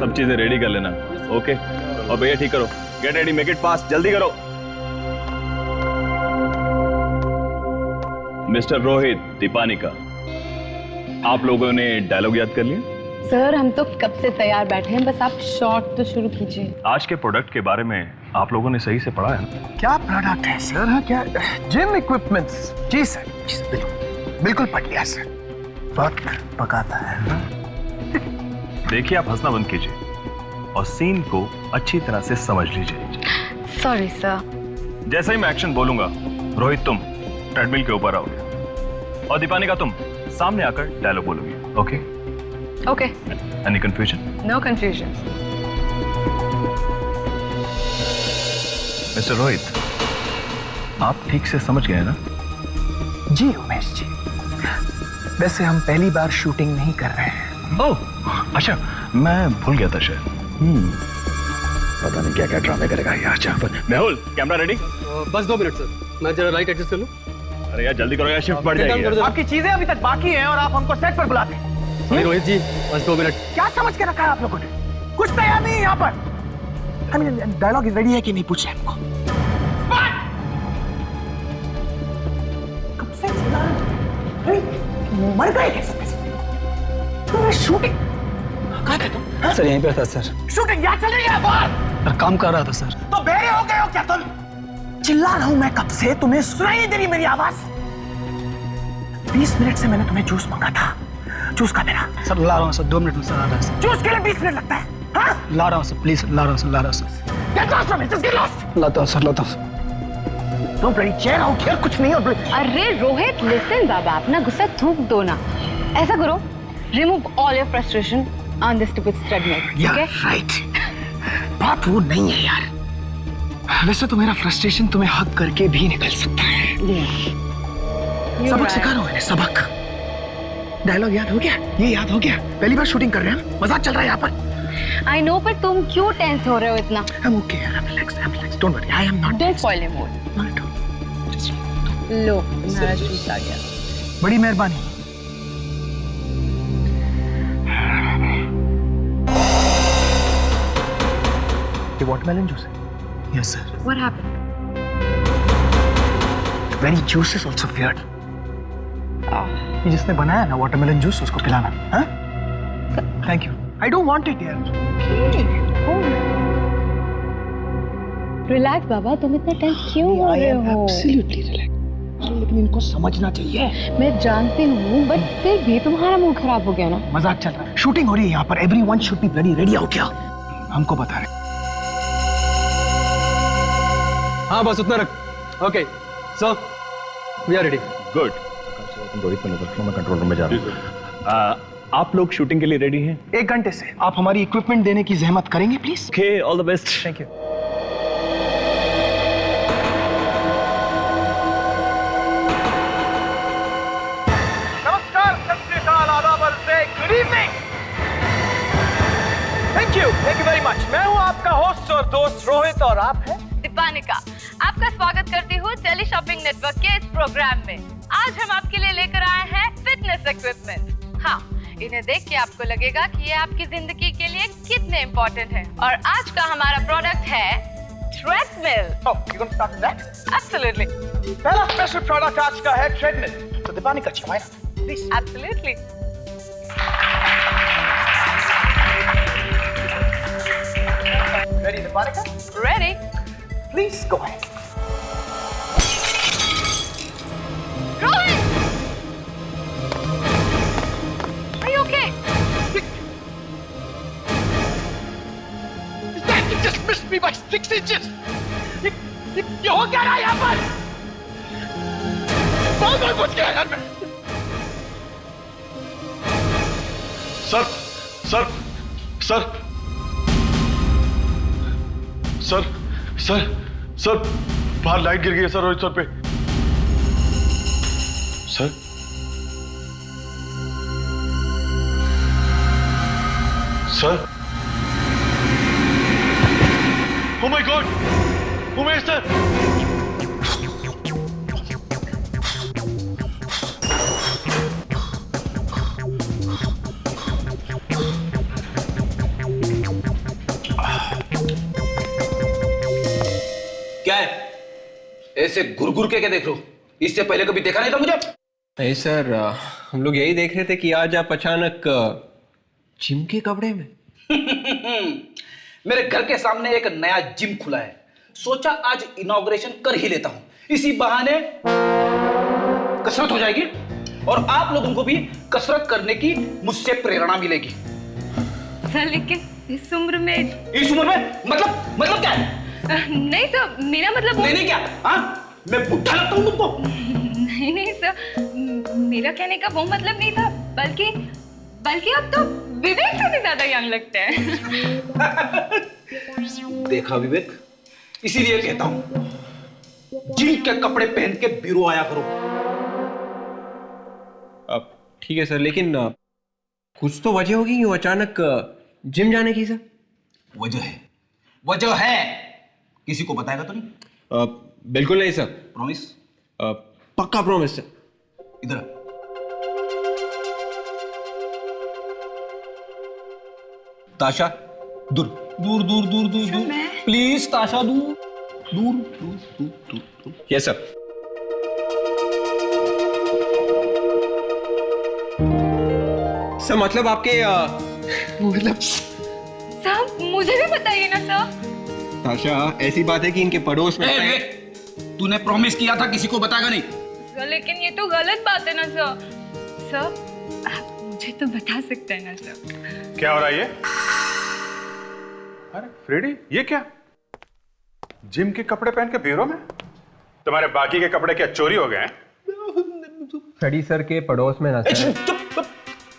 सब चीजें रेडी कर लेना। ओके, और भैया ठीक करो, get ready, make it fast, जल्दी करो। मिस्टर रोहित, दीपानिका, आप लोगों ने डायलॉग याद कर लिया? सर हम तो कब से तैयार बैठे हैं, बस आप शॉट तो शुरू कीजिए। आज के प्रोडक्ट के बारे में आप लोगों ने सही से पढ़ा है ना? क्या प्रोडक्ट है सर? हाँ, क्या जिम इक्विपमेंट्स? जी सर, बिल्कुल पढ़ लिया सर। वक्त पकाता है। देखिए, आप हंसना बंद कीजिए और सीन को अच्छी तरह से समझ लीजिए। Sorry sir. जैसे ही मैं एक्शन बोलूंगा, रोहित तुम ट्रेडमिल के ऊपर आओगे और दीपानिका तुम सामने आकर डायलॉग बोलोगी। Okay? Okay. Any confusion? No confusion. Mister Rohit, आप ठीक से समझ गए ना? जी उमेश जी, वैसे हम पहली बार शूटिंग नहीं कर रहे हैं। ओह अच्छा, मैं भूल गया था शायद। पता नहीं क्या क्या ड्रामे करेगा ये आज यहाँ पर। Mehul, camera ready? बस 2 मिनट सर, मैं जरा लाइट एडजस्ट कर लूं। अरे यार जल्दी करो यार, शिफ्ट बढ़ जाएगी। आपकी चीजें अभी तक बाकी हैं और आप हमको सेट पर बुलाते हैं। नहीं रोहित जी, बस 2 मिनट। क्या समझ के रखा है आप लोगों ने? कुछ तैयार नहीं है यहाँ पर। डायलॉग रेडी है कि नहीं पूछ रहे हमको? कब से चिल्ला रहे हो? मर गए कैसे? तुम्हें शूटिंग कहाँ थे तुम? सर यहीं पे था सर। शूटिंग यहाँ चल रही है बाहर? सर काम कर रहा था सर। तो बेरे हो गए हो क्या तुम? चिल्ला रहा हूं मैं कब से, तुम्हें सुनाई नहीं दे रही मेरी आवाज? 20 मिनट से मैंने तुम्हें जूस मांगा था। जूस का मेरा सर ला रहा हूँ सर, 2 मिनट में सर आ रहा है सर। जूस के लिए 20 मिनट लगता है? हाँ? ला रहा हूँ सर, प्लीज ला रहा हूँ सर, ला रहा हूँ sir. Get lost from it, just get lost. लाता हूँ सर, लाता हूँ। तुम बड़ी चेयर आउट हियर, कुछ नहीं और अरे रोहित लिसन बाबा, अपना गुस्सा थूक दो ना। ऐसा करो, remove all your frustration on this stupid treadmill. ठीक है? राइट। बात वो नहीं है यार। वैसे तो मेरा फ्रस्ट्रेशन तुम्हें हक करके भी निकल सकता है। सबक सिखा रहा हूं मैंने, सबक। डायलॉग याद हो गया? ये याद हो गया? पहली बार शूटिंग कर रहे हैं, मजाक चल रहा है यहाँ पर। आई नो, पर तुम क्यों टेंस हो रहे हो इतना? I'm okay, I'm relaxed. Don't worry, I am not. Don't spoil your mood. Not at all. Just लो, तुम्हारा जूस आ गया। बड़ी मेहरबानी। ये watermelon juice है? Yes sir. What happened? Very juice is also weird. Oh. ये जिसने बनाया ना watermelon juice, उसको पिलाना, हाँ? Thank you. I don't want it यार। रिलैक्स बाबा, तुम इतना टेंस क्यों हो रहे हो? Absolutely relaxed. लेकिन इनको समझना चाहिए। मैं जानती हूँ, बट फिर भी तुम्हारा मूड खराब हो गया ना। मजाक चल रहा है, शूटिंग हो रही है यहाँ पर। Everyone should be bloody ready out here. हमको बता रहे। हाँ बस उतना रख। Okay, so we are ready. Good. तुम रोहित को नजर रखना, मैं कंट्रोल रूम में जा रहा हूँ। आप लोग शूटिंग के लिए रेडी हैं? 1 घंटे से। आप हमारी इक्विपमेंट देने की जहमत करेंगे please? Okay, all the best. Thank you. नमस्कार, सत श्री अकाल, आदाब, good evening. Thank you very much. मैं हूँ आपका होस्ट और दोस्त रोहित, और आप हैं दीपानिका। आपका स्वागत करती हूँ टेली शॉपिंग नेटवर्क के इस प्रोग्राम में। आज हम आपके लिए लेकर आए हैं फिटनेस इक्विपमेंट। हाँ, इन्हें देख के आपको लगेगा कि ये आपकी जिंदगी के लिए कितने इम्पोर्टेंट हैं। और आज का हमारा प्रोडक्ट है treadmill. Oh, you gonna start with that? Absolutely, पहला स्पेशल प्रोडक्ट आज का है ट्रेडमिल। तो Deepanika ji, why not? Please. Absolutely. Ready, Deepanika? Ready? Please go ahead. Rohit! Are you okay? That just missed me by 6 inches. ये हो क्या रहा है यहाँ पर? बहुत बच गया यार मैं। Sir sir sir sir sir sir बाहर लाइट गिर गई है सर, रोहित सर पे। Sir sir oh my God, Umesh sir. ऐसे घुर के देख लो, इससे पहले कभी देखा नहीं था मुझे। नहीं सर, हम लोग यही देख रहे थे कि आज आप अचानक जिम के कपड़े में। मेरे घर के सामने एक नया जिम खुला है, सोचा आज इनॉग्रेशन कर ही लेता हूं, इसी बहाने कसरत हो जाएगी और आप लोगों को भी कसरत करने की मुझसे प्रेरणा मिलेगी। सर लेकिन इस उम्र में मतलब क्या है? नहीं सर, मेरा मतलब नहीं क्या? हाँ, मैं बुढ़ा लगता हूं तुमको? नहीं सर, मेरा कहने का वो मतलब नहीं था, बल्कि आप तो विवेक से भी ज्यादा यंग लगते हैं। देखा विवेक, इसीलिए कहता हूं जिम के कपड़े पहन के ब्यूरो आया करो। अब ठीक है सर, लेकिन कुछ तो वजह होगी क्यों अचानक जिम जाने की सर? वजह है, किसी को बताएगा तो नहीं? बिल्कुल नहीं सर। प्रॉमिस? पक्का प्रॉमिस सर। इधर ताशा, दूर दूर दूर दूर दूर दूर, प्लीज ताशा, दूर दूर दूर दूर दूर दूर। Yes sir. सर मतलब आपके मतलब साहब मुझे भी बताइए ना सर। ताशा, ऐसी बात है कि इनके पड़ोस में तूने प्रॉमिस किया था किसी को बताएगा नहीं। सर लेकिन ये तो गलत बात है ना सर। सर आप मुझे तो बता सकते हैं ना सर। क्या हो रहा है ये? अरे फ्रेडी, ये क्या? जिम के कपड़े पहन के ब्यूरो में? तुम्हारे बाकी के कपड़े क्या चोरी हो गए हैं? फ्रेडी सर के पड़ोस में ना सर,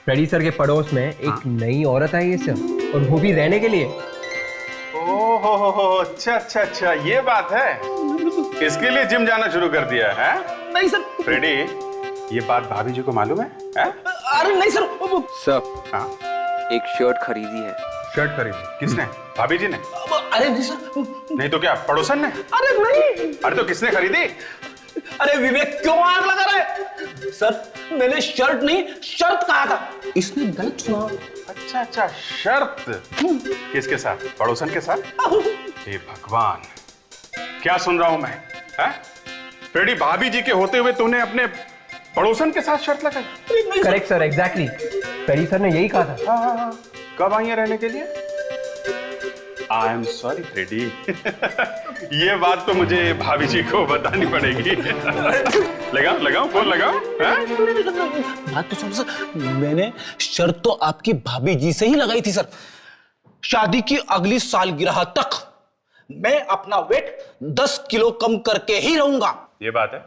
फ्रेडी सर के पड़ोस में एक नई औरत आई है सर, और वो भी रहने के लिए। ओहो, अच्छा, ये बात है। इसके लिए जिम जाना शुरू कर दिया है? नहीं सर। फ्रेडी, ये बात भाभी जी को मालूम है? अरे नहीं सर। सर, हाँ, एक शर्ट खरीदी है। शर्ट खरीदी? किसने? भाभी जी ने? अरे नहीं सर। नहीं तो क्या पड़ोसन ने? अरे नहीं। अरे तो किसने खरीदी? अरे विवेक क्यों आग लगा रहा है? सर मैंने शर्ट नहीं शर्त कहा था, इसने गलत सुना। अच्छा, शर्त किसके साथ? पड़ोसन के साथ? हे भगवान, क्या सुन रहा हूं मैं? फ्रेडी, भाभी जी के होते हुए तूने अपने पड़ोसन के साथ शर्त लगाई? Correct sir, exactly. Freddy sir ने यही कहा था। हाँ। कब आई है रहने के लिए? I am sorry Freddy. ये बात तो मुझे भाभी जी को बतानी पड़ेगी। लगाओ फोन लगाओ। बात तो सुन सर, मैंने शर्त तो आपकी भाभी जी से ही लगाई थी सर। शादी की अगली सालगिरह तक मैं अपना वेट 10 किलो कम करके ही रहूंगा। ये बात है?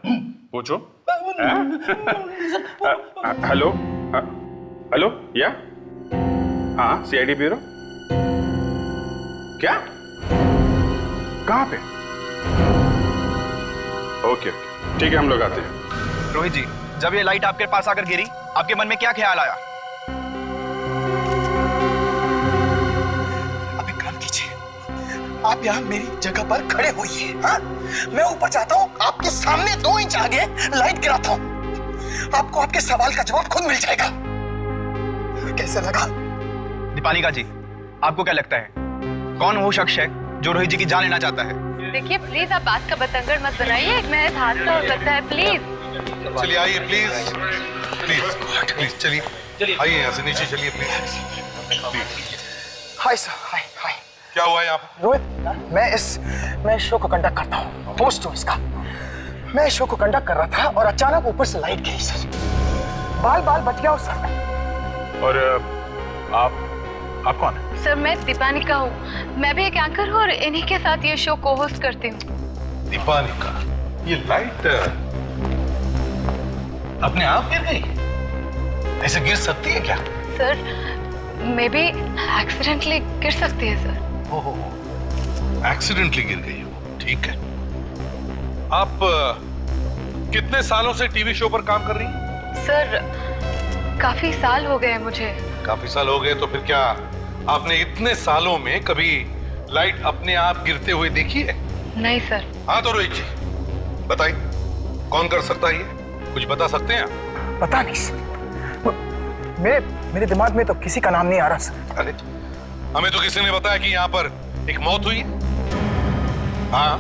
पूछो। हेलो या? हाँ, सीआईडी ब्यूरो। क्या? कहां पे? ओके, ठीक है, हम लोग आते हैं। रोहित जी, जब ये लाइट आपके पास आकर गिरी, आपके मन में क्या ख्याल आया? अभी काम कीजिए, आप यहाँ मेरी जगह पर खड़े होइए। हाँ, मैं ऊपर जाता हूँ, आपके सामने 2 इंच आगे लाइट गिराता हूँ, आपको आपके सवाल का जवाब खुद मिल जाएगा। कैसे लगा? दीपालिका जी, आपको क्या लगता है कौन वो शख्स है जो रोहित जी की जान लेना चाहता है? देखिए प्लीज आप बात का बतंगड़ मत बनाइए, एक महज हादसा हो सकता है, प्लीज। चलिए आइए, प्लीज चलिए आइए, यहाँ से नीचे चलिए प्लीज। हाय सर, हाय। क्या हुआ यहाँ पर? रोहित, मैं शो को कंडक्ट करता हूँ, होस्ट हूँ इसका। मैं शो को कंडक्ट कर रहा था और अचानक ऊपर से लाइट गिरी सर, बाल बच गया उस सर में। और आप कौन है? सर मैं दीपानिका हूँ, मैं भी एक एंकर हूँ और इन्हीं के साथ ये शो को होस्ट करती हूँ। दीपानिका, ये लाइट अपने आप गिर गई? ऐसे गिर सकती है क्या? सर मे बी एक्सीडेंटली गिर सकती है सर। ओहो, एक्सीडेंटली गिर गई हो, ठीक है। आप कितने सालों से टीवी शो पर काम कर रही हैं? सर काफी साल हो गए मुझे। काफी साल हो गए, तो फिर क्या आपने इतने सालों में कभी लाइट अपने आप गिरते हुए देखी है? नहीं सर। हाँ तो रोहित जी बताइए, कौन कर सकता है ये? कुछ बता सकते हैं आप? पता नहीं सर, मेरे दिमाग में तो किसी का नाम नहीं आ रहा सर। अरे हमें तो किसी ने बताया कि यहाँ पर एक मौत हुई है। हाँ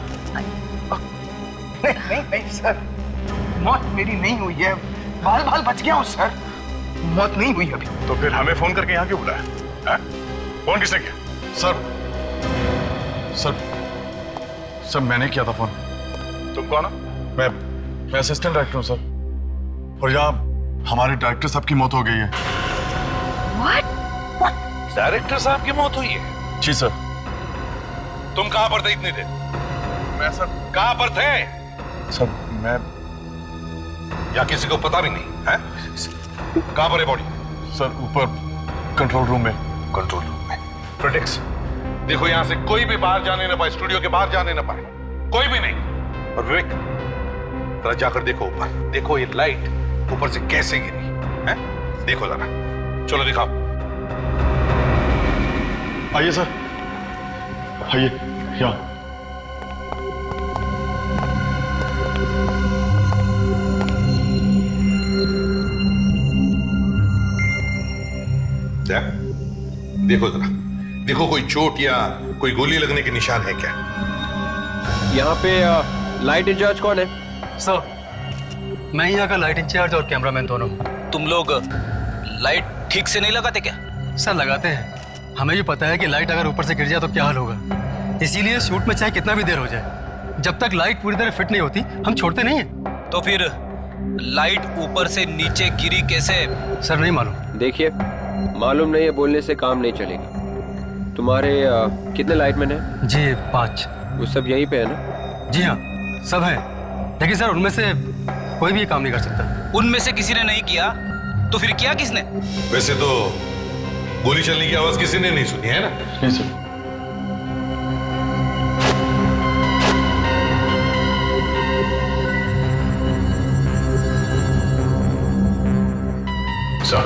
नहीं सर, मौत मेरी नहीं हुई है, बाल बाल बच गया हूँ सर, मौत नहीं हुई अभी। तो फिर हमें फोन करके यहाँ क्यों बुलाया? हैं? फोन किसने किया? सर मैंने किया था फोन। तुम कौन हो? मैं असिस्टेंट डायरेक्टर हूँ सर, और यहाँ हमारे डायरेक्टर साहब की मौत हो गई है। डायरेक्टर साहब की मौत हुई है? जी सर। तुम कहाँ पर थे इतनी देर? मैं सर कहाँ पर थे? सर मैं, या किसी को पता भी नहीं है? कहाँ पर है बॉडी? सर ऊपर कंट्रोल रूम में। कंट्रोल रूम में? प्रोटेक्स देखो, यहाँ से कोई भी बाहर जाने ना पाए, स्टूडियो के बाहर जाने ना पाए, कोई भी नहीं। और विवेक, जरा जाकर देखो ऊपर, देखो ये लाइट ऊपर से कैसे गिरी है, देखो जरा, चलो दिखाओ। आइए सर, आइए यहाँ। देखो जरा, देखो कोई चोट या कोई गोली लगने के निशान है क्या? यहाँ पे लाइट इंचार्ज कौन है? सर, मैं यहाँ का लाइट इंचार्ज और कैमरामैन दोनों। तुम लोग लाइट ठीक से नहीं लगाते क्या? सर लगाते हैं, हमें भी पता है कि लाइट अगर ऊपर से गिर जाए तो क्या हाल होगा, इसीलिए शूट में चाहे कितना भी देर हो जाए, जब तक लाइट पूरी तरह फिट नहीं होती हम छोड़ते नहीं हैं। तो फिर लाइट ऊपर से नीचे गिरी कैसे? सर नहीं मालूम। देखिए, मालूम नहीं है बोलने से काम नहीं चलेगा। तुम्हारे कितने लाइटमैन हैं? जी 5। वो सब यहीं पे है ना? जी हाँ, सब है, लेकिन सर उनमें से कोई भी ये काम नहीं कर सकता। उनमें से किसी ने नहीं किया तो फिर किया किसने? वैसे तो गोली चलने की आवाज किसी ने नहीं सुनी है ना? नहीं सर। सर,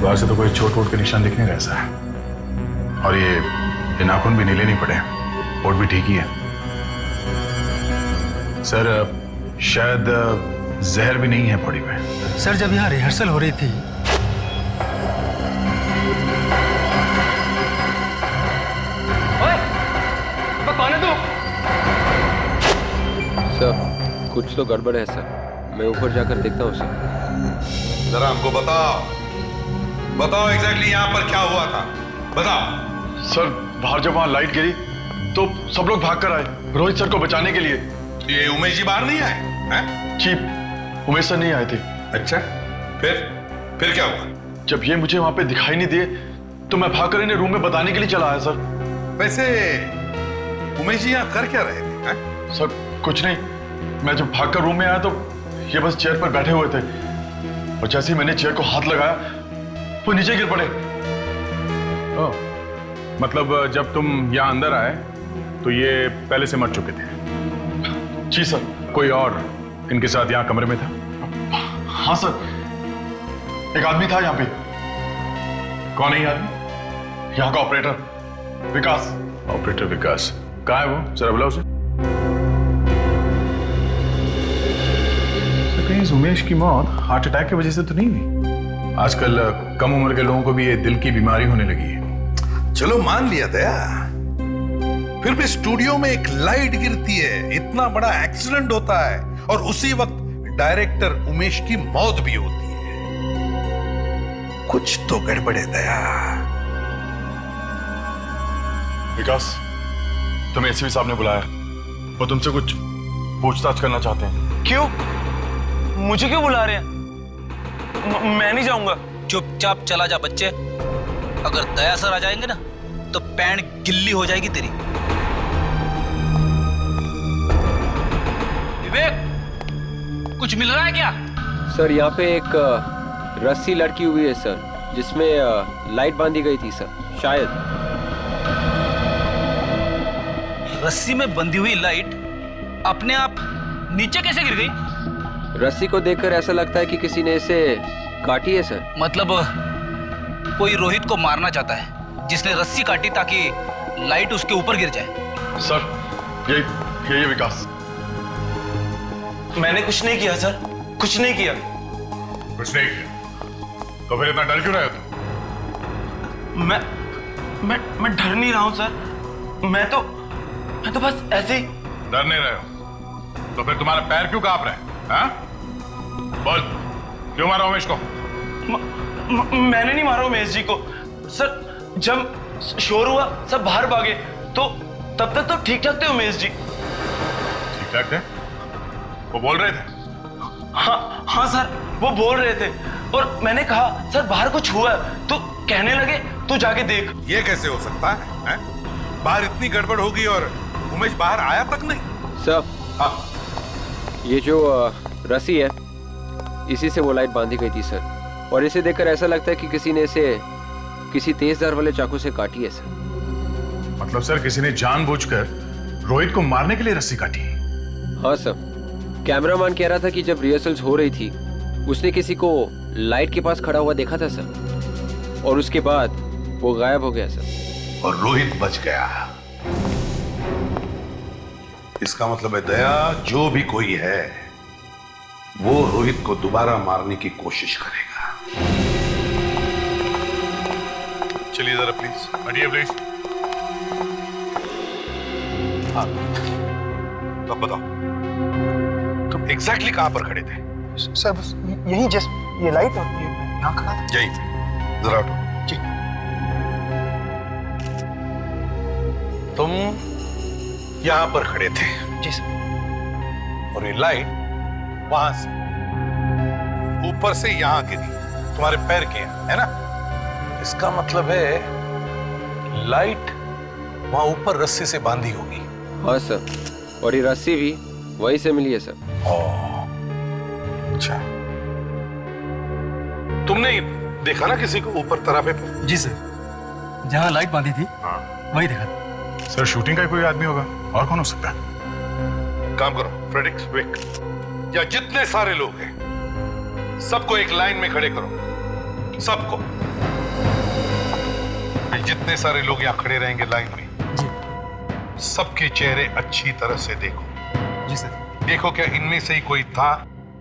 बाहर से तो कोई चोट वोट के निशान दिख नहीं रहा ऐसा है, और ये नाखून भी नीले नहीं पड़े, वोट भी ठीक ही है। सर शायद जहर भी नहीं है बॉडी में। सर जब यहाँ रिहर्सल हो रही थी, कौन है तू? सर कुछ तो गड़बड़ है सर, मैं ऊपर जाकर देखता हूँ सर। जरा हमको बताओ एग्जैक्टली यहाँ पर क्या हुआ था, बताओ। सर बाहर जब वहाँ लाइट गिरी तो सब लोग भागकर आए रोहित सर को बचाने के लिए। ये उमेश जी बाहर नहीं आए हैं? जी उमेश सर नहीं आए थे। अच्छा, फिर क्या हुआ? जब ये मुझे वहाँ पे दिखाई नहीं दिए तो मैं भागकर इन्हें रूम में बताने के लिए चला आया सर। वैसे उमेश जी यहाँ कर क्या रहे थे? हैं? सर कुछ नहीं, मैं जब भागकर रूम में आया तो ये बस चेयर पर बैठे हुए थे, और जैसे ही मैंने चेयर को हाथ लगाया वो नीचे गिर पड़े। ओह, मतलब जब तुम यहाँ अंदर आए तो ये पहले से मर चुके थे? जी सर। कोई और इनके साथ यहाँ कमरे में था? हाँ सर, एक आदमी था यहाँ पे। कौन है ये आदमी? यहाँ का ऑपरेटर विकास। ऑपरेटर विकास कहाँ है वो? जरा बुलाओ उसे। कहीं इस उमेश की मौत हार्ट अटैक की वजह से तो नहीं हुई? आजकल कम उम्र के लोगों को भी ये दिल की बीमारी होने लगी है। चलो मान लिया दया, फिर भी स्टूडियो में एक लाइट गिरती है, इतना बड़ा एक्सीडेंट होता है, और उसी वक्त डायरेक्टर उमेश की मौत भी होती है। कुछ तो गड़बड़ है दया। विकास, तुम्हें एसपी साहब ने बुलाया, वो तुमसे कुछ पूछताछ करना चाहते हैं। क्यों? मुझे क्यों बुला रहे हैं? मैं नहीं जाऊंगा। चुपचाप चला जा बच्चे, अगर दया सर आ जाएंगे ना तो पैंट गिल्ली हो जाएगी तेरी। विवेक, कुछ मिल रहा है क्या? सर यहाँ पे एक रस्सी लटकी हुई है सर, जिसमें लाइट बांधी गई थी सर, शायद। रस्सी में बंधी हुई लाइट अपने आप नीचे कैसे गिर गई? रस्सी को देखकर ऐसा लगता है कि किसी ने इसे काटी है सर। मतलब कोई रोहित को मारना चाहता है, जिसने रस्सी काटी ताकि लाइट उसके ऊपर गिर जाए। सर ये विकास। मैंने कुछ नहीं किया सर, कुछ नहीं किया। कुछ नहीं किया तो फिर इतना डर क्यों रहे हो तुम? मैं डर नहीं रहा हूं सर, मैं तो बस ऐसे ही डर नहीं रहे हो तो फिर तुम्हारा पैर क्यों कांप रहे हैं? हाँ? बोल, क्यों मारा उमेश को? मैंने नहीं मारा उमेश जी को सर। जब शोर हुआ सब बाहर भागे तो तब तक तो ठीक ठाक थे उमेश जी। ठीक ठाक थे? वो बोल रहे थे? हाँ सर, वो बोल रहे थे और मैंने कहा सर बाहर कुछ हुआ है, तो कहने लगे तू जाके देख। ये कैसे हो सकता है? बाहर इतनी गड़बड़ होगी और उमेश बाहर आया तक नहीं। सर, हाँ, ये जो रस्सी है इसी से वो लाइट बांधी गई थी सर, और इसे देखकर ऐसा लगता है कि किसी ने इसे किसी तेज धार वाले चाकू से काटी है सर। मतलब सर किसी ने जानबूझकर रोहित को मारने के लिए रस्सी काटी? हाँ सर, कैमरामैन कह रहा था कि जब रिहर्सल्स हो रही थी उसने किसी को लाइट के पास खड़ा हुआ देखा था सर, और उसके बाद वो गायब हो गया सर। और रोहित बच गया। इसका मतलब है दया, जो भी कोई है वो रोहित को दोबारा मारने की कोशिश करेगा। चलिए जरा प्लीज, हटिए प्लीज। हाँ, तो अब बताओ तुम एग्जैक्टली कहां पर खड़े थे? सर बस यही जस्ट ये लाइट और ये यहाँ खड़ा था। यही, जरा उठो। जी। तुम यहां पर खड़े थे? जी सर। और ये लाइट वहां से ऊपर से यहां गिरी, तुम्हारे पैर के यहाँ, है ना? इसका मतलब है लाइट वहां ऊपर रस्सी से बांधी होगी। हाँ सर, और ये रस्सी भी वहीं से मिली है सर। अच्छा, तुमने देखा ना किसी को ऊपर तराफे पे? जी सर, जहाँ लाइट बांधी थी वही देखा। सर शूटिंग का कोई आदमी होगा, और कौन हो सकता है? काम करो फ्रेडरिक विक, या जितने सारे लोग हैं सबको एक लाइन में खड़े करो, सबको। जितने सारे लोग यहाँ खड़े रहेंगे लाइन में, सबके चेहरे अच्छी तरह से देखो। जी सर। देखो क्या इनमें से ही कोई था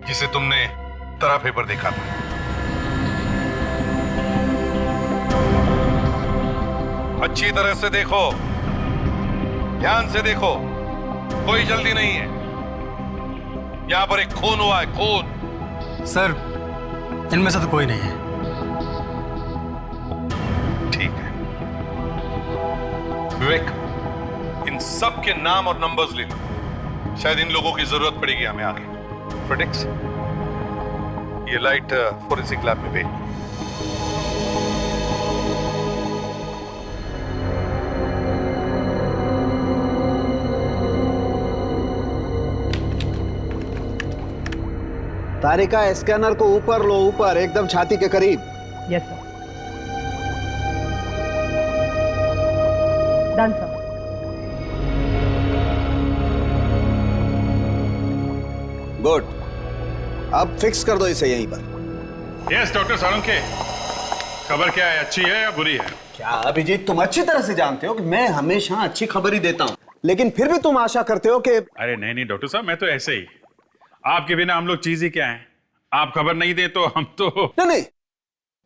जिसे तुमने तराफे पर देखा था? अच्छी तरह से देखो, ध्यान से देखो, कोई जल्दी नहीं है। यहां पर एक खून हुआ है, खून। सर इनमें से तो कोई नहीं है। ठीक है विवेक, इन सब के नाम और नंबर्स ले लो, शायद इन लोगों की जरूरत पड़ेगी हमें आगे। फ्रेडिक्स, ये लाइट फोरेंसिक लैब में भेज। तारिका, स्कैनर को ऊपर लो, ऊपर एकदम छाती के करीब। Yes sir. Done sir. Good, अब फिक्स कर दो इसे यहीं पर। यस डॉक्टर साळुंखे, खबर क्या है, अच्छी है या बुरी है? क्या अभिजीत, तुम अच्छी तरह से जानते हो कि मैं हमेशा अच्छी खबर ही देता हूं, लेकिन फिर भी तुम आशा करते हो कि। अरे नहीं नहीं डॉक्टर साहब, मैं तो ऐसे ही, आपके बिना हम लोग चीज ही क्या है। आप खबर नहीं दे तो हम तो नहीं,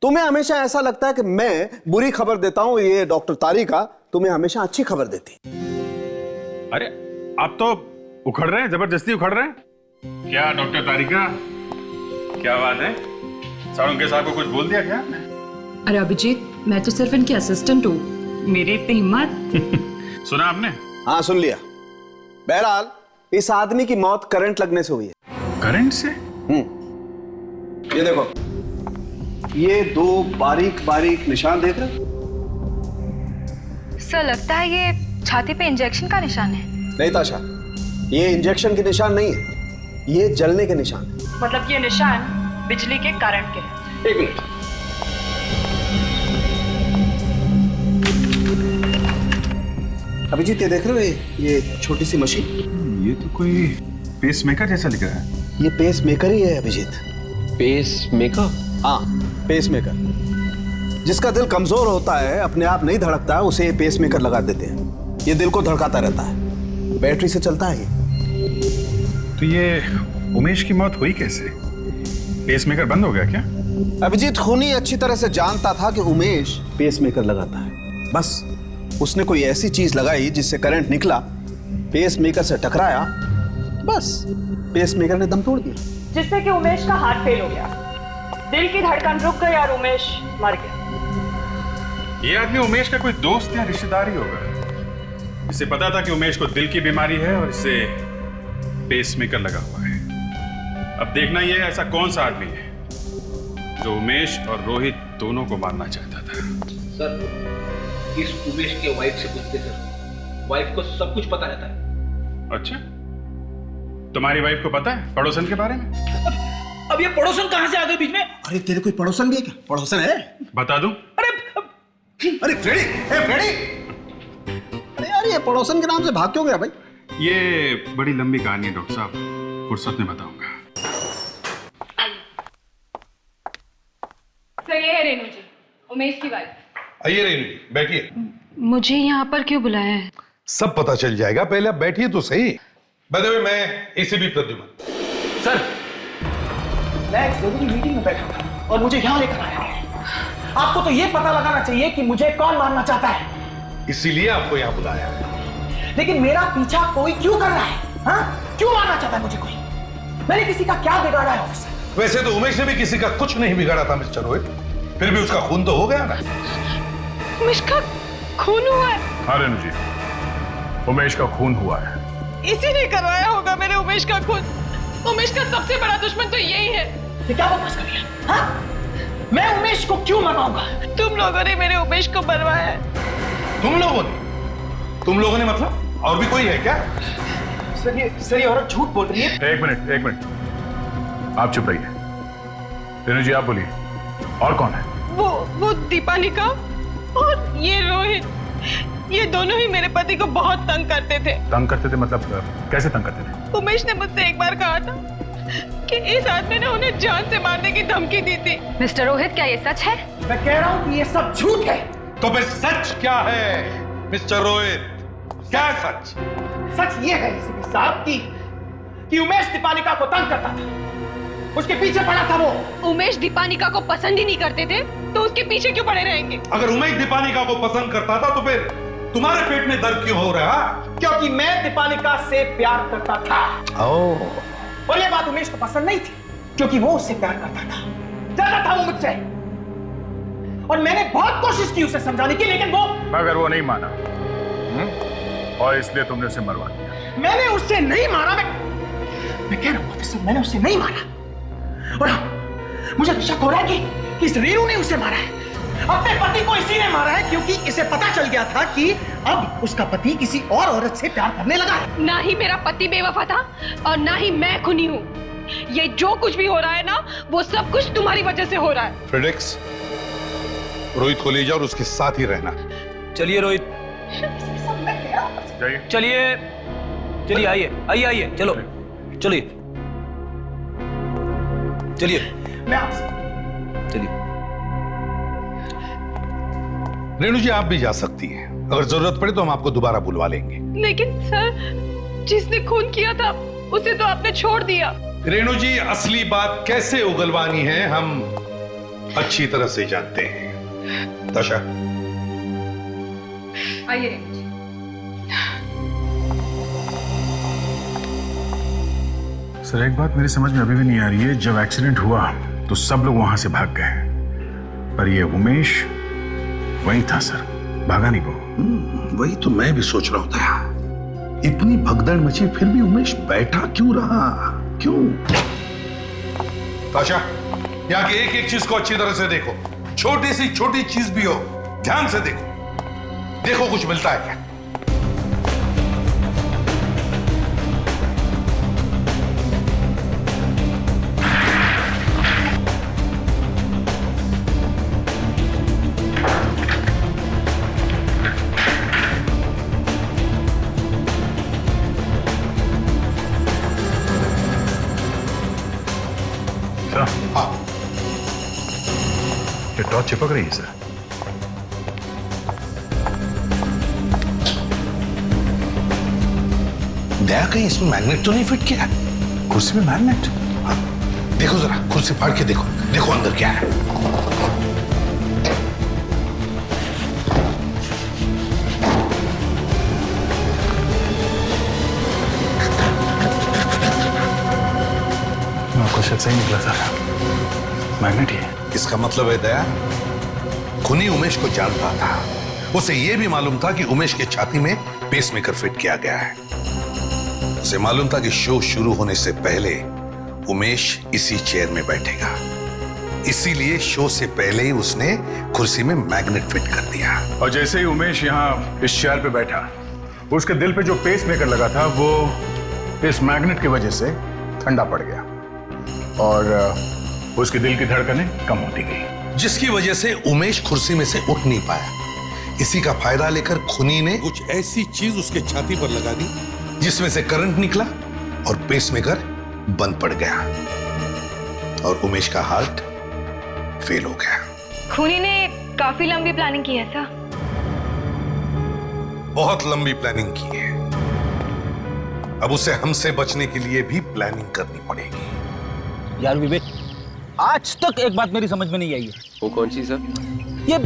तुम्हें हमेशा ऐसा लगता है कि मैं बुरी खबर देता हूं। ये डॉक्टर तारिका तुम्हें हमेशा अच्छी खबर देती। अरे आप तो उखड़ रहे हैं, जबरदस्ती उखड़ रहे हैं। क्या डॉक्टर तारिका, क्या बात है? साळुंखे साहब को कुछ बोल दिया क्या? अरे अभिजीत, मैं तो सिर्फ इनकी असिस्टेंट हूँ, मेरी इतनी हिम्मत। सुना आपने? हाँ सुन लिया। बहरहाल इस आदमी की मौत करंट लगने से हुई है। करंट से? ये देखो, ये दो बारीक बारीक निशान देख रहे? सर लगता है ये छाती पे इंजेक्शन का निशान है। नहीं ताशा, ये इंजेक्शन के निशान नहीं है, ये जलने के निशान है। मतलब ये निशान बिजली के करंट के हैं। एक मिनट, अभिजीत ये देख रहे हो, ये छोटी सी मशीन? ये तो कोई पेसमेकर जैसा दिख रहा है। ये पेस मेकर ही है अभिजीत। Pacemaker? हाँ, पेस मेकर। जिसका दिल कमजोर होता है, अपने आप नहीं धड़कता है, उसे पेस मेकर लगा देते हैं। ये दिल को धड़काता रहता है, बैटरी से चलता है ये। तो ये उमेश की मौत हुई कैसे? पेसमेकर बंद हो गया क्या? अभिजीत खूनी अच्छी तरह से जानता था कि उमेश पेस मेकर लगाता है। बस उसने कोई ऐसी चीज लगाई जिससे करंट निकला पेस मेकर से टकराया, बस पेस मेकर ने दम तोड़ दिया, जिससे कि उमेश का हार्ट फेल हो गया, दिल की धड़कन रुक गई और उमेश मर गया। ये आदमी उमेश का कोई दोस्त या रिश्तेदार ही होगा। इसे पता था कि उमेश को दिल की बीमारी है और इसे पेसमेकर लगा हुआ है। अब देखना ये ऐसा कौन सा आदमी है जो उमेश और रोहित दोनों को मारना चाहता था। सर, इस उमेश के वाइफ से पूछते सर, वाइफ को सब कुछ पता रहता है। अच्छा, तुम्हारी वाइफ को पता है पड़ोसन के बारे में? अब ये पड़ोसन कहां से आ गए बीच में? अरे तेरे कोई पड़ोसन भी है क्या? पड़ोसन है? बता दूं? अरे फ्रेडी, फ्रेडी! अरे यार, ये पड़ोसन के नाम से भाग क्यों गया भाई? ये बड़ी लंबी कहानी है डॉक्टर साहब, फुर्सत में बताऊंगा। सर, ये है रेनू जी, उमेश की वाइफ। आइए रेनू जी, बैठिए। मुझे यहाँ पर क्यों बुलाया है? सब पता चल जाएगा, पहले आप बैठिए तो सही। बदले मैं एसीपी प्रद्युमन। सर, मैं एक जरूरी मीटिंग में बैठा था और मुझे यहाँ लेकर आया है। आपको तो ये पता लगाना चाहिए कि मुझे कौन मारना चाहता है, इसीलिए आपको यहाँ बुलाया है। लेकिन मेरा पीछा कोई क्यों कर रहा है? हाँ? क्यों मारना चाहता है मुझे कोई? मैंने किसी का क्या बिगाड़ा है ऑफिसर? वैसे तो उमेश ने भी किसी का कुछ नहीं बिगाड़ा था मिस्टर रोहित, फिर भी उसका खून तो हो गया ना। उमेश का खून हुआ है? हाँ रेनू जी, उमेश का खून हुआ है। इसी ने करवाया होगा मेरे उमेश का खून। उमेश का सबसे बड़ा दुश्मन तो यही है। ये क्या बकवास कर रही है? हाँ? मैं उमेश को क्यों मरवाऊंगा? तुम लोगों ने मेरे उमेश को मरवाया है। तुम लोगों ने मतलब और भी कोई है क्या? सर ये औरत झूठ बोल रही है। एक मिनट, आप चुप रहिए। रेनू जी आप बोलिए, और कौन है? वो दीपालिका और ये रोहित, ये दोनों ही मेरे पति को बहुत तंग करते थे। तंग करते थे मतलब कैसे तंग करते थे? उमेश ने मुझसे एक बार कहा था कि इस आदमी ने उन्हें जान से मारने की धमकी दी थी। मिस्टर रोहित, क्या ये सच है? मैं कह रहा हूँ कि ये सब झूठ है। तो फिर सच क्या है मिस्टर रोहित? क्या सच? सच ये है एसीपी साहब कि उमेश दीपालिका को तंग करता था, उसके पीछे पड़ा था वो। उमेश दीपालिका को पसंद ही नहीं करते थे तो उसके पीछे क्यों पड़े रहेंगे? अगर उमेश दीपालिका को पसंद करता था तो फिर तुम्हारे पेट में दर्द क्यों हो रहा? क्योंकि मैं दीपालिका से प्यार करता था। और ये बात उमेश को पसंद नहीं थी, क्योंकि वो उससे प्यार करता था, ज्यादा था वो मुझसे। और मैंने बहुत कोशिश की उसे समझाने की, लेकिन मगर वो नहीं माना, और इसलिए तुमने उसे मरवा दिया। मैंने उससे नहीं मारा। मैं कह रहा हूं ऑफिसर, मैंने उससे नहीं मारा। और हाँ, मुझे शक हो रहा है कि इस रेनू ने उसे मारा है। अपने पति को इसी ने मारा है क्योंकि इसे पता चल गया था कि अब उसका पति किसी और औरत से प्यार करने लगा है। ना ही मेरा पति बेवफा था और ना ही मैं खूनी हूँ। ये जो कुछ भी हो रहा है ना, वो सब कुछ तुम्हारी वजह से हो रहा है। फेडेक्स, रोहित को ले जाओ और उसके साथ ही रहना। चलिए रोहित, चलिए आइए, चलो चलिए मैं आपसे चलिए। रेणु जी आप भी जा सकती हैं, अगर जरूरत पड़े तो हम आपको दोबारा बुलवा लेंगे। लेकिन सर, जिसने खून किया था उसे तो आपने छोड़ दिया। रेणु जी, असली बात कैसे उगलवानी है हम अच्छी तरह से जानते हैं। दशा, आइए रेनू जी। सर एक बात मेरी समझ में अभी भी नहीं आ रही है, जब एक्सीडेंट हुआ तो सब लोग वहां से भाग गए, पर ये उमेश वही था सर, भागा नहीं वो। वही तो मैं भी सोच रहा था, इतनी भगदड़ मची फिर भी उमेश बैठा क्यों रहा? क्यों? ताशा, यहाँ की एक एक चीज को अच्छी तरह से देखो, छोटी सी छोटी चीज भी हो ध्यान से देखो कुछ मिलता है क्या? ये टॉर्च चिपक रही है सर। दया कहीं इसमें मैग्नेट तो नहीं फिट किया? कुर्सी में मैग्नेट? हाँ, देखो जरा, कुर्सी फाड़ के देखो अंदर क्या है। शायद सही निकला सर, मैग्नेट ही है। इसका मतलब है दया, खुनी उमेश को जानता था। उसे यह भी मालूम था कि उमेश के छाती में पेसमेकर फिट किया गया है। उसे मालूम था कि शो शुरू होने से पहले उमेश इसी चेयर में बैठेगा, इसीलिए शो से पहले ही उसने कुर्सी में मैग्नेट फिट कर दिया। और जैसे ही उमेश यहाँ इस चेयर पे बैठा, उसके दिल पे जो पेस मेकर लगा था वो इस मैग्नेट की वजह से ठंडा पड़ गया और उसके दिल की धड़कनें कम होती गई, जिसकी वजह से उमेश कुर्सी में से उठ नहीं पाया। इसी का फायदा लेकर खुनी ने कुछ ऐसी चीज उसके छाती पर लगा दी जिसमें से करंट निकला और पेसमेकर बंद पड़ गया और उमेश का हार्ट फेल हो गया। खूनी ने काफी लंबी प्लानिंग की है सर। बहुत लंबी प्लानिंग की है। अब उसे हमसे बचने के लिए भी प्लानिंग करनी पड़ेगी। यार विवेक, आज तक एक बात मेरी समझ में नहीं आई है। वो कौन सी सर? ये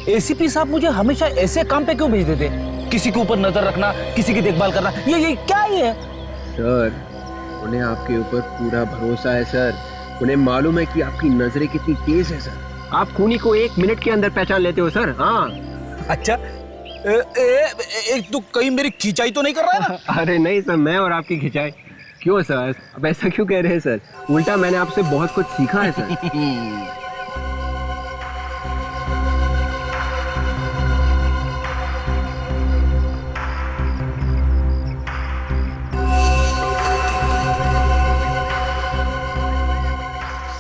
एसीपी साहब मुझे हमेशा ऐसे काम पे क्यों भेज देते? किसी के ऊपर नजर रखना, किसी की देखभाल करना, ये क्या है? सर, उन्हें आपके ऊपर पूरा भरोसा है सर। उन्हें मालूम है कि आपकी नजरें कितनी तेज है सर। आप खूनी को 1 मिनट के अंदर पहचान लेते हो सर। हाँ। अच्छा, तू कहीं मेरी खिंचाई तो नहीं कर रहा है ना? अरे नहीं सर, मैं और आपकी खिंचाई क्यों सर? अब ऐसा क्यों कह रहे हैं सर? उल्टा मैंने आपसे बहुत कुछ सीखा है सर।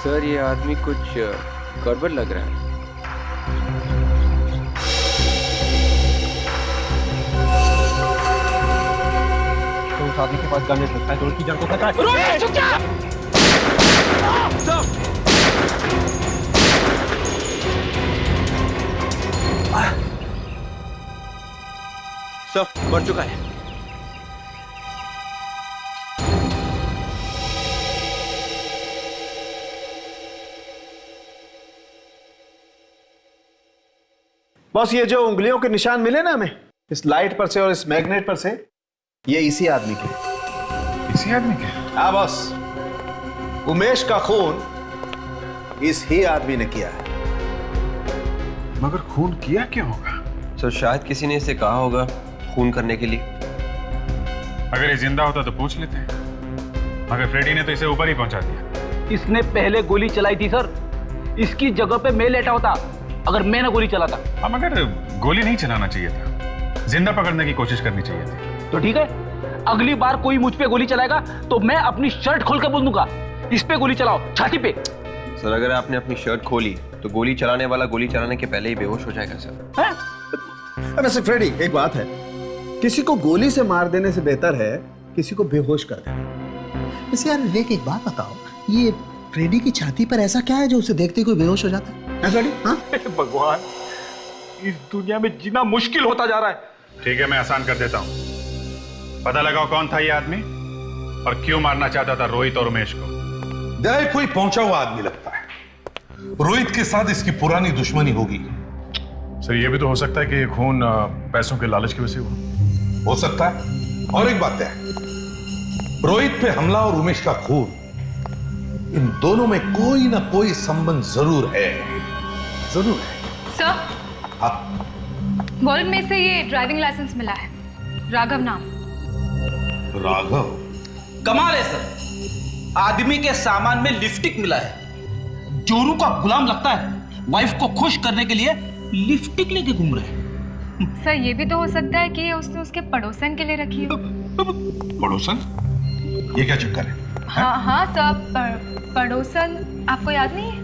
सर, ये आदमी कुछ गड़बड़ लग रहा है। तो उस आदमी के पास जाने सकता है तो उसकी जान को खतरा है। सर, बढ़ चुका है। बस ये जो उंगलियों के निशान मिले ना हमें, इस लाइट पर से और इस मैग्नेट पर से, ये इसी आदमी के। इसी आदमी के? हाँ बस, उमेश का खून इस ही आदमी ने किया है। मगर खून किया क्यों होगा? सर, शायद किसी ने इसे कहा होगा खून करने के लिए। अगर ये जिंदा होता तो पूछ लेते हैं, मगर फ्रेडी ने तो इसे ऊपर ही पहुंचा दिया। इसने पहले गोली चलाई थी सर। इसकी जगह पे मैं लेटा होता अगर मैंने गोली चलाता। हाँ, मगर गोली नहीं चलाना चाहिए था, जिंदा पकड़ने की कोशिश करनी चाहिए थी। तो ठीक है, अगली बार कोई मुझ पे गोली चलाएगा तो मैं अपनी शर्ट खोल कर बोल दूंगा, इस पे गोली चलाओ, छाती पे। सर, अगर आपने अपनी शर्ट खोली तो गोली चलाने वाला गोली चलाने के पहले ही बेहोश हो जाएगा सर। वैसे फ्रेडी, एक बात है, किसी को गोली से मार देने से बेहतर है किसी को बेहोश कर देना। वैसे यार विवेक, एक बात बताओ, ये फ्रेडी की छाती पर ऐसा क्या है जो उसे देखते ही कोई बेहोश हो जाता है? हाँ? भगवान, इस दुनिया में जीना मुश्किल होता जा रहा है। ठीक है, मैं आसान कर देता हूं। पता लगाओ कौन था ये आदमी और क्यों मारना चाहता था रोहित और उमेश को। दया कोई पहुंचा हुआ आदमी लगता है। रोहित के साथ इसकी पुरानी दुश्मनी होगी। सर, ये भी तो हो सकता है कि ये खून पैसों के लालच की वजह से हुआ। हो सकता है। और एक बात है, रोहित पे हमला और उमेश का खून, इन दोनों में कोई ना कोई संबंध जरूर है। जरूर है। सर, हाँ। वॉलेट में से ये ड्राइविंग लाइसेंस मिला है, राघव नाम। राघव? कमाल है सर, आदमी के सामान में लिपस्टिक मिला है। जोरू का गुलाम लगता है, वाइफ को खुश करने के लिए लिपस्टिक लेके घूम रहे हैं। सर, ये भी तो हो सकता है कि उसने उसके पड़ोसन के लिए रखी हो। पड़ोसन? ये क्या चक्कर है? हाँ हाँ सर, पड़ोसन आपको याद नहीं है?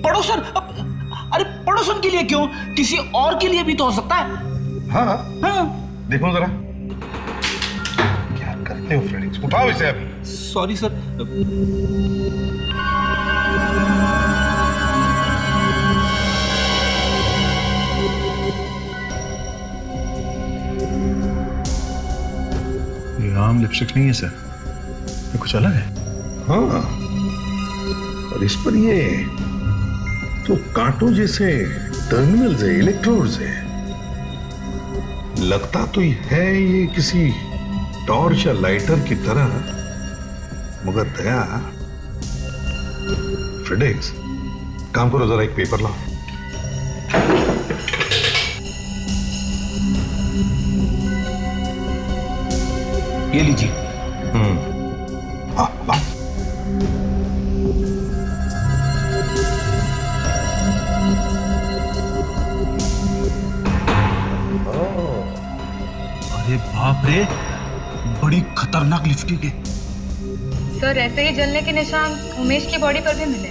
पड़ोसन? अरे पड़ोसन के लिए क्यों, किसी और के लिए भी तो हो सकता है। हाँ हाँ। देखो जरा क्या करते हो फ्रेंड्स, उठाओ इसे अभी। Sorry sir. ये आम लिपस्टिक नहीं है सर, ये कुछ अलग है। हाँ, और इस पर ये तो कांटों जैसे टर्मिनल्स है, इलेक्ट्रोड्स है। लगता तो है ये किसी टॉर्च या लाइटर की तरह, मगर दया, फ्रेडेक्स, काम करो, जरा एक पेपर लाओ। ये लीजिए। हाँ, लाओ। अरे बाप रे, बड़ी खतरनाक लिपस्टिक है। सर ऐसे ही जलने के निशान उमेश की बॉडी पर भी मिले।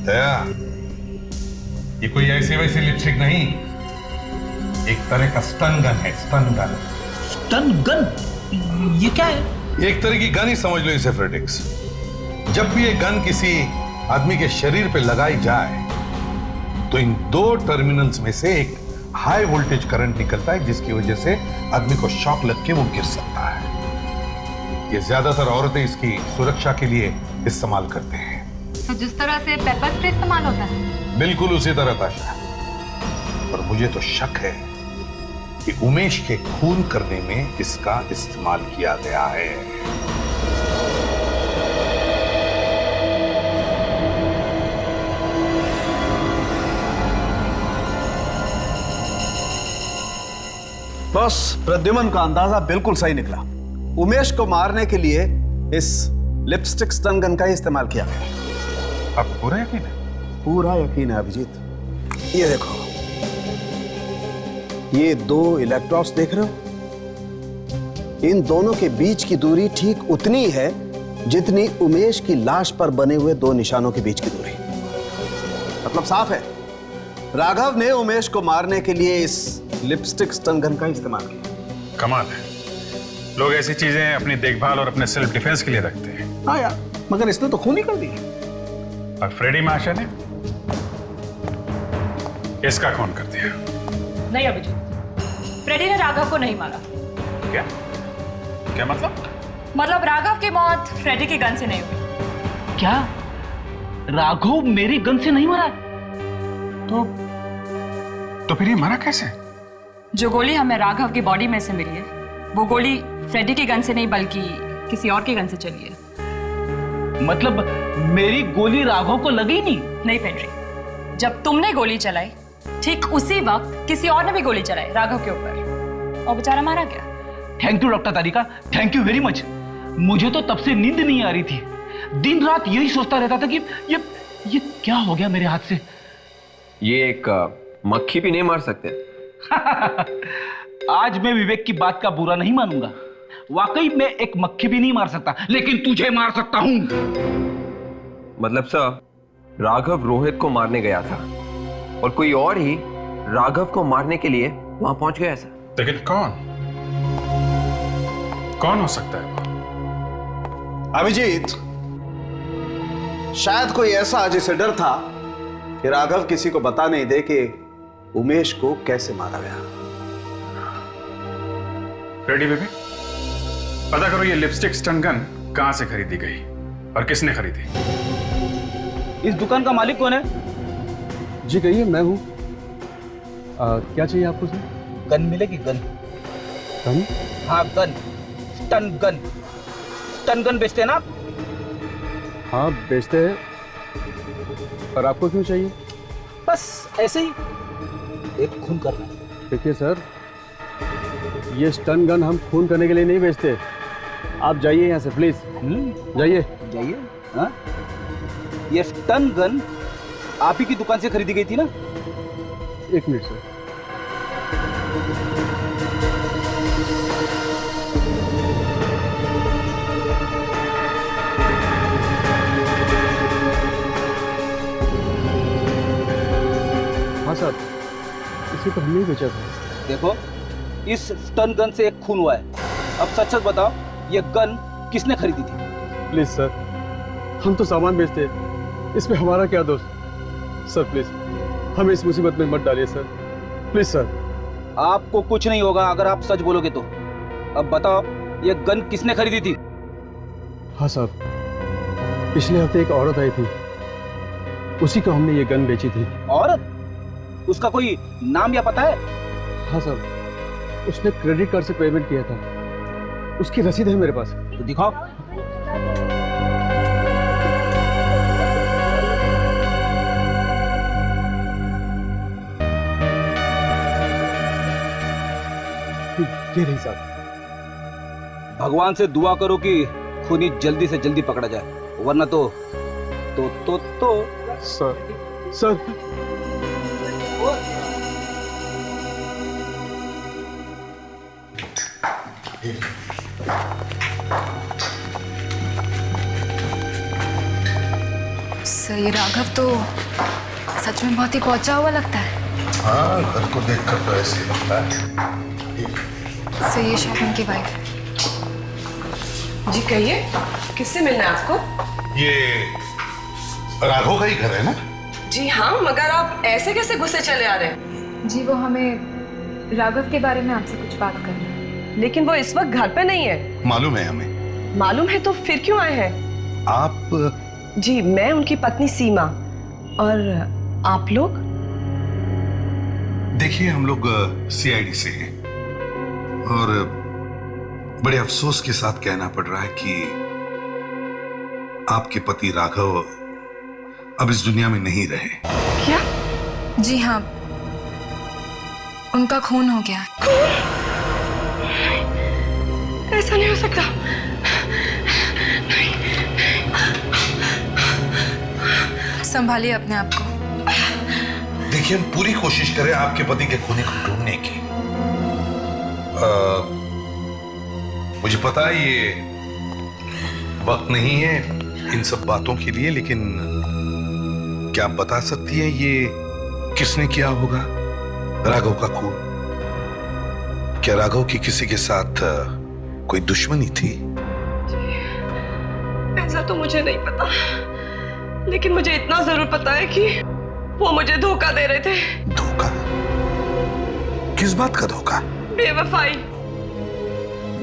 दया, ये कोई ऐसी वैसी लिपस्टिक नहीं, एक तरह का स्टन गन है। Stun gun. Stun gun? ये क्या है? एक तरह की गन ही समझ लो इसे, फ्रेडेक्स। जब भी ये गन किसी आदमी के शरीर पे लगाई जाए तो इन दो टर्मिनल्स में से एक हाई वोल्टेज करंट निकलता है, जिसकी वजह से आदमी को शॉक लग के वो गिर सकता है। ये ज्यादातर औरतें इसकी सुरक्षा के लिए इस्तेमाल करते हैं। तो जिस तरह से पेपर स्प्रे इस्तेमाल होता है? बिल्कुल उसी तरह ताशा। पर मुझे तो शक है कि उमेश के खून करने में इसका इस्तेमाल किया गया है। बस प्रद्युमन का अंदाजा बिल्कुल सही निकला। उमेश को मारने के लिए इस लिपस्टिक स्टन गन का ही इस्तेमाल किया गया। अब पूरा यकीन है? पूरा यकीन है अभिजीत। ये देखो, ये दो इलेक्ट्रोड्स देख रहे हो? इन दोनों के बीच की दूरी ठीक उतनी है जितनी उमेश की लाश पर बने हुए दो निशानों के बीच की दूरी। मतलब साफ है, राघव ने उमेश को मारने के लिए इस लिपस्टिक स्टन गन का इस्तेमाल किया। कमाल है, लोग ऐसी चीजें अपनी देखभाल और अपने सेल्फ डिफेंस के लिए रखते हैं। हाँ यार, मगर इसने तो खून ही कर दिया। और फ्रेडी महाशय ने इसका खून कर दिया। नहीं अभिजीत, फ्रेडी ने राघव को नहीं मारा। क्या क्या मतलब? मतलब राघव की मौत फ्रेडी की गन से नहीं हुई। क्या राघव मेरी गन से नहीं मरा? तो फिर ये मरा कैसे? जो गोली हमें राघव की बॉडी में से मिली है वो गोली फ्रेडी की गन से नहीं बल्कि किसी और की गन से चली है। मतलब मेरी गोली राघव को लगी नहीं? नहीं फेड्री, जब तुमने गोली चलाई ठीक उसी वक्त किसी और ने भी गोली चलाई राघव के ऊपर और बेचारा मारा गया। Thank you doctor Tarika, thank you very much. मुझे तो तब से नींद नहीं आ रही थी, दिन रात यही सोचता रहता था कि ये क्या हो गया मेरे हाथ से। ये एक मक्खी भी नहीं मार सकते। आज मैं विवेक की बात का बुरा नहीं मानूंगा। वाकई मैं एक मक्खी भी नहीं मार सकता, लेकिन तुझे मार सकता हूं। मतलब सर, राघव रोहित को मारने गया था और कोई और ही राघव को मारने के लिए वहां पहुंच गया सर। लेकिन कौन हो सकता है? अभिजीत, शायद कोई ऐसा जिसे डर था कि राघव किसी को बता नहीं दे कि उमेश को कैसे मारा गया। रेडी बेबी, पता करो ये लिपस्टिक स्टन गन कहां से खरीदी गई और किसने खरीदी। इस दुकान का मालिक कौन है? जी कहिए, मैं हूं। क्या चाहिए आपको सर? गन मिलेगी? गन? गन? हाँ gun, stun gun. Stun gun बेचते हैं ना आप? हाँ बेचते हैं। और आपको क्यों चाहिए? बस ऐसे ही एक खून करना है। देखिए सर, ये स्टन गन हम खून करने के लिए नहीं बेचते। आप जाइए यहाँ से प्लीज। जाइए जाइए। हाँ, ये स्टन गन आप ही की दुकान से खरीदी गई थी ना? एक मिनट सर। हाँ सर, इसे तो हमने ही बेचा था। देखो, इस स्टन गन से एक खून हुआ है। अब सच सच बताओ, ये गन किसने खरीदी थी? प्लीज सर, हम तो सामान बेचते हैं, इसमें हमारा क्या दोष? सर प्लीज हमें इस मुसीबत में मत डालिए सर, प्लीज सर। आपको कुछ नहीं होगा अगर आप सच बोलोगे तो। अब बताओ, ये गन किसने खरीदी थी? हाँ साहब, पिछले हफ्ते एक औरत आई थी, उसी को हमने ये गन बेची थी। औरत? उसका कोई नाम या पता है? हाँ साहब, उसने क्रेडिट कार्ड से पेमेंट किया था, उसकी रसीद है मेरे पास। तो दिखाओ। ये नहीं साहब। भगवान से दुआ करो कि खूनी जल्दी से जल्दी पकड़ा जाए, वरना तो सर सर ये राघव तो सच में बहुत ही पहुंचा हुआ लगता है। हाँ, घर को देखकर तो ऐसे लगता है। सर ये शॉपिंग की वाइफ। जी कहिए, किससे मिलना है आपको? ये राघव का ही घर है ना? जी हाँ, मगर आप ऐसे कैसे गुस्से चले आ रहे हैं? जी वो हमें राघव के बारे में आपसे कुछ बात करनी है। लेकिन वो इस वक्त घर पे नहीं है। मालूम है हमें। मालूम है तो फिर क्यों आए हैं? आप? जी मैं उनकी पत्नी सीमा। और आप लोग? देखिए हम लोग सीआईडी से हैं और बड़े अफसोस के साथ कहना पड़ रहा है कि आपके पति राघव अब इस दुनिया में नहीं रहे। क्या? जी हाँ, उनका खून हो गया। ऐसा नहीं हो सकता। संभालिए अपने आप को। देखिए हम पूरी कोशिश करें आपके पति के खूनी को ढूंढने की। मुझे पता है ये वक्त नहीं है इन सब बातों के लिए, लेकिन क्या आप बता सकती है ये किसने किया होगा राघव का खून? क्या राघव की किसी के साथ कोई दुश्मनी थी? ऐसा तो मुझे नहीं पता, लेकिन मुझे इतना जरूर पता है कि वो मुझे धोखा दे रहे थे। धोखा? किस बात का धोखा? बेवफाई।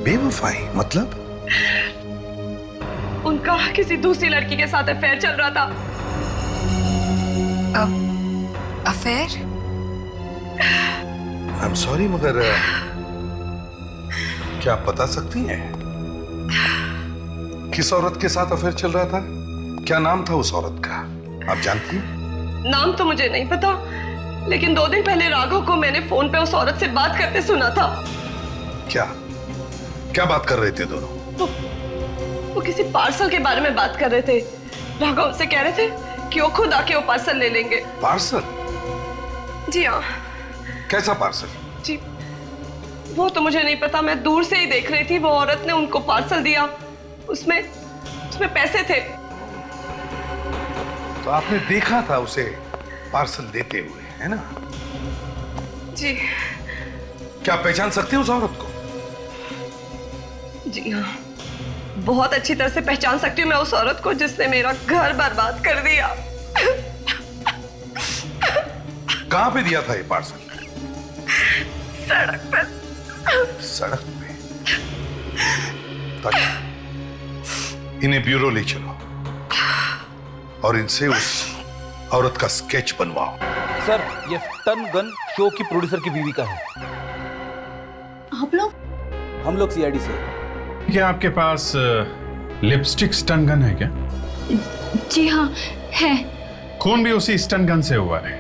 बेवफाई मतलब? उनका किसी दूसरी लड़की के साथ अफेयर चल रहा था। अफेयर? आई एम सॉरी मगर क्या आप बता सकती हैं किस औरत के साथ अफेयर चल रहा था? क्या नाम था उस औरत का, आप जानती हैं? नाम तो मुझे नहीं पता, लेकिन 2 दिन पहले राघव को मैंने फोन पे उस औरत से बात करते सुना था। क्या क्या बात कर रहे थे दोनों? वो किसी पार्सल के बारे में बात कर रहे थे। राघव उनसे कह रहे थे कि वो खुद आके वो पार्सल ले लेंगे। पार्सल? जी हाँ। कैसा पार्सल? जी वो तो मुझे नहीं पता, मैं दूर से ही देख रही थी। वो औरत ने उनको पार्सल दिया, उसमें पैसे थे। तो आपने देखा था उसे पार्सल देते हुए, है ना? जी। क्या पहचान सकते हैं उस औरत को? जी हाँ, बहुत अच्छी तरह से पहचान सकती हूँ मैं उस औरत को जिसने मेरा घर बर्बाद कर दिया। कहाँ पे दिया था ये पार्सल? सड़क पर। सड़क पे? इन्हें ब्यूरो ले चलो और इनसे उस औरत का स्केच बनवाओ। सर ये स्टन गन शो की प्रोड्यूसर की बीवी का है। आप लोग? हम लोग सीआईडी से। क्या आपके पास लिपस्टिक स्टन गन है क्या? जी हाँ है। खून भी उसी स्टन गन से हुआ है।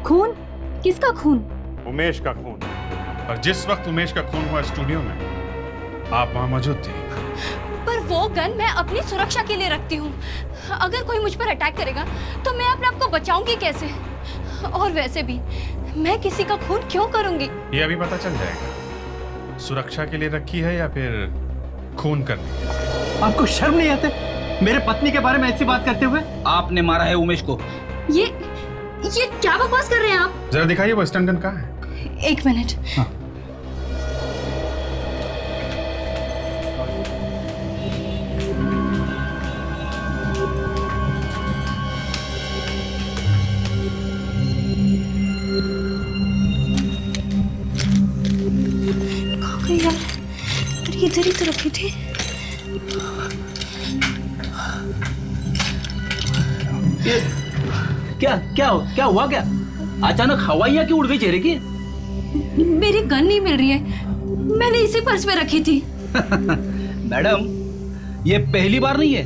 खून? किसका खून? उमेश का खून। और जिस वक्त उमेश का खून हुआ स्टूडियो में आप वहां मौजूद थी। पर वो गन मैं अपनी सुरक्षा के लिए रखती हूँ। अगर कोई मुझ पर अटैक करेगा तो मैं अपने आप को बचाऊंगी कैसे? और वैसे भी मैं किसी का खून क्यों करूंगी? ये अभी पता चल जाएगा। सुरक्षा के लिए रखी है या फिर खून करनी? आपको शर्म नहीं आते मेरे पत्नी के बारे में ऐसी बात करते हुए? आपने मारा है उमेश को। ये क्या बकवास कर रहे हैं आप? जरा दिखाइए वो स्टन गन कहाँ है? 1 मिनट। हाँ। इधर ही तो रखी थी। क्या हुआ? क्या अचानक हवाइयाँ क्यों उड़ गई चेहरे की? मेरी गन नहीं मिल रही है, मैंने इसी पर्स में रखी थी। मैडम ये पहली बार नहीं है,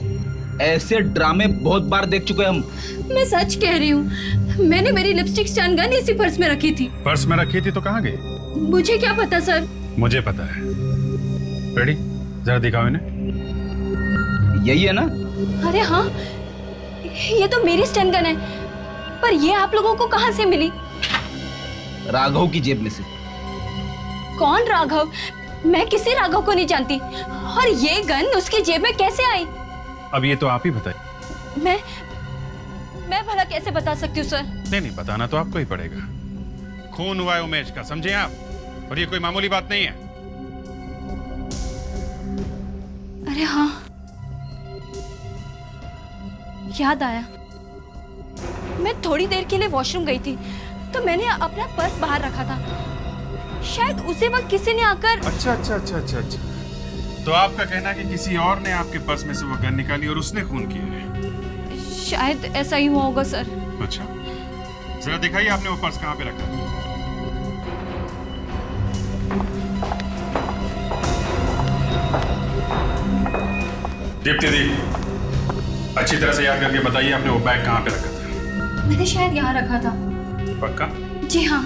ऐसे ड्रामे बहुत बार देख चुके हम। मैं सच कह रही हूँ, मैंने मेरी लिपस्टिक स्टन गन इसी पर्स में रखी थी। पर्स में रखी थी तो कहाँ गई? मुझे क्या पता सर। मुझे पता है। रेडी, जरा दिखाओ इन्हें। यही है ना? अरे हाँ, ये तो मेरी स्टन गन है, पर ये आप लोगों को कहाँ से मिली? राघव की जेब में से। कौन राघव? मैं किसी राघव को नहीं जानती, और ये गन उसकी जेब में कैसे आई? अब ये तो आप ही बताइए। मैं भला कैसे बता सकती हूँ सर? नहीं, बताना तो आपको ही पड़ेगा। खून हुआ है उमेश का, समझे आप? और ये कोई मामूली बात नहीं है। अरे हाँ, याद आया। मैं थोड़ी देर के लिए वॉशरूम गई थी, तो मैंने अपना पर्स बाहर रखा था। शायद उसी वक्त किसी ने आकर। अच्छा। तो आपका कहना है कि किसी और ने आपके पर्स में से वो गन निकाली और उसने खून किया है? शायद ऐसा ही हुआ होगा सर। अच्छा, जरा दिखाइए आपने वो पर्स कहाँ पे रखा? दीप्ति दी, अच्छी तरह से याद करके बताइए आपने वो बैग कहाँ पे रखा था? मैंने शायद यहाँ रखा था। पक्का? जी हाँ।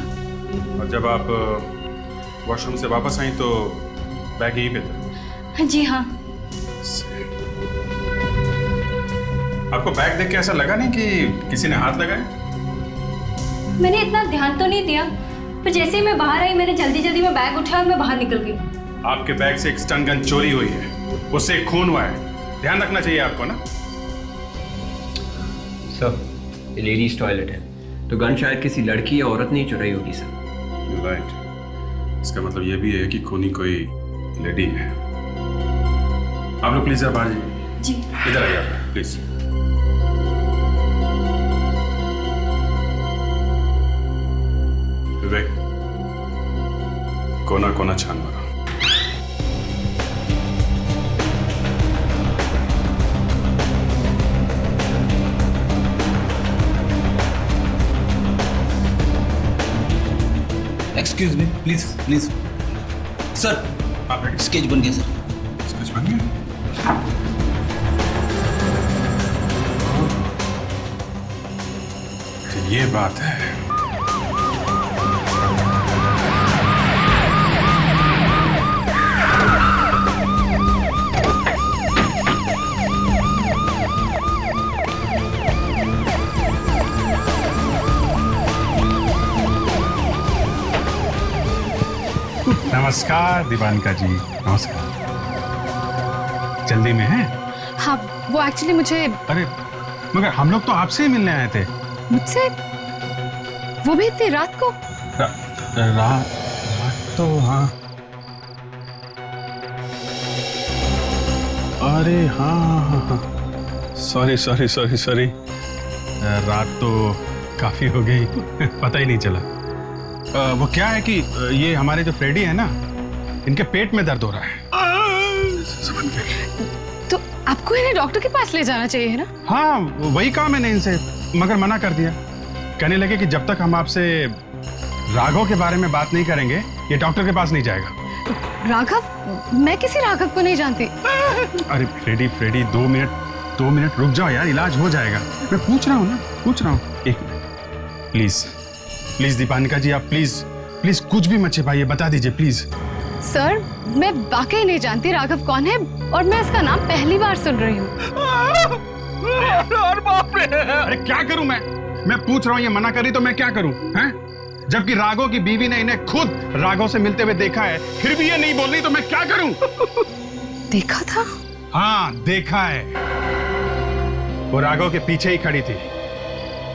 और जब आप वॉशरूम से वापस आई तो बैग यहीं पे था? जी हाँ। आपको बैग देख के ऐसा लगा नहीं कि किसी ने हाथ लगाया? मैंने इतना ध्यान तो नहीं दिया, पर जैसे ही मैं बाहर आई मैंने जल्दी में बैग उठाया और मैं बाहर निकल गई। आपके बैग से एक स्टन गन चोरी हुई है, उससे एक खून हुआ है, ध्यान रखना चाहिए आपको ना। सर, ये लेडीज टॉयलेट है, तो गन शायद किसी लड़की या औरत ने चुराई होगी सर। राइट, इसका मतलब ये भी है कि खूनी कोई लेडी है। आप लोग प्लीज बाहर जाइए। जी। इधर आइए आप प्लीज। विवेक, कोना कोना छान मारो। Excuse me, please sir. आप स्केच बन गया सर। स्केच बन गया? तो ये बात है। नमस्कार दीवानिका जी, नमस्कार। जल्दी में है? हाँ, वो एक्चुअली मुझे। अरे मगर हम लोग तो आपसे ही मिलने आए थे। मुझसे? वो भी इतनी रात को? रात तो हाँ। अरे हाँ, सॉरी। रात तो काफी हो गई, पता ही नहीं चला। वो क्या है कि ये हमारे जो फ्रेडी है ना, इनके पेट में दर्द हो रहा है। तो आपको इन्हें डॉक्टर के पास ले जाना चाहिए ना? हाँ, वही कहा मैंने इनसे, मगर मना कर दिया। कहने लगे कि जब तक हम आपसे राघव के बारे में बात नहीं करेंगे, ये डॉक्टर के पास नहीं जाएगा। राघव? मैं किसी राघव को नहीं जानती। अरे फ्रेडी 2 मिनट रुक जाओ यार, इलाज हो जाएगा। मैं पूछ रहा हूँ। एक मिनट प्लीज दीपानिका जी, आप प्लीज कुछ भी मत छिपाइए, बता दीजिए प्लीज। सर, मैं वाकई नहीं जानती राघव कौन है, और मैं इसका नाम पहली बार सुन रही हूँ। अरे क्या करूं मैं पूछ रहा हूँ, ये मना करी तो मैं क्या करूं? हैं? जबकि राघव की बीवी ने इन्हें खुद राघव से मिलते हुए देखा है, फिर भी ये नहीं बोल रही, तो मैं क्या करूं? देखा था? हाँ, देखा है। वो राघव के पीछे ही खड़ी थी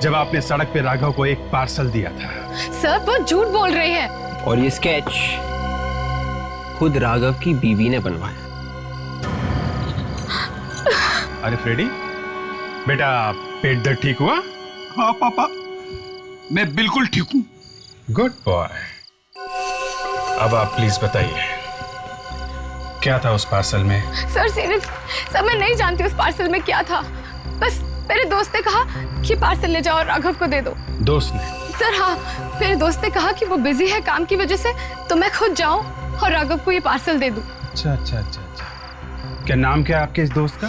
जब आपने सड़क पे राघव को एक पार्सल दिया था। सर, वो झूठ बोल रही है। और ये स्केच खुद राघव की बीवी ने बनवाया। अरे फ्रेडी, बेटा पेट दर्द ठीक हुआ? हाँ पापा, मैं बिल्कुल ठीक हूँ। Good boy. अब आप प्लीज बताइए, क्या था उस पार्सल में? सर सीरियस, सर मैं नहीं जानती उस पार्सल में क्या था। बस मेरे दोस्त ने कहा कि पार्सल ले जाओ और राघव को दे दो। दोस्त ने? सर हाँ, मेरे दोस्त ने कहा कि वो बिजी है काम की वजह से, तो मैं खुद जाऊं और राघव को ये पार्सल दे दूं। अच्छा। क्या नाम क्या है आपके इस दोस्त का?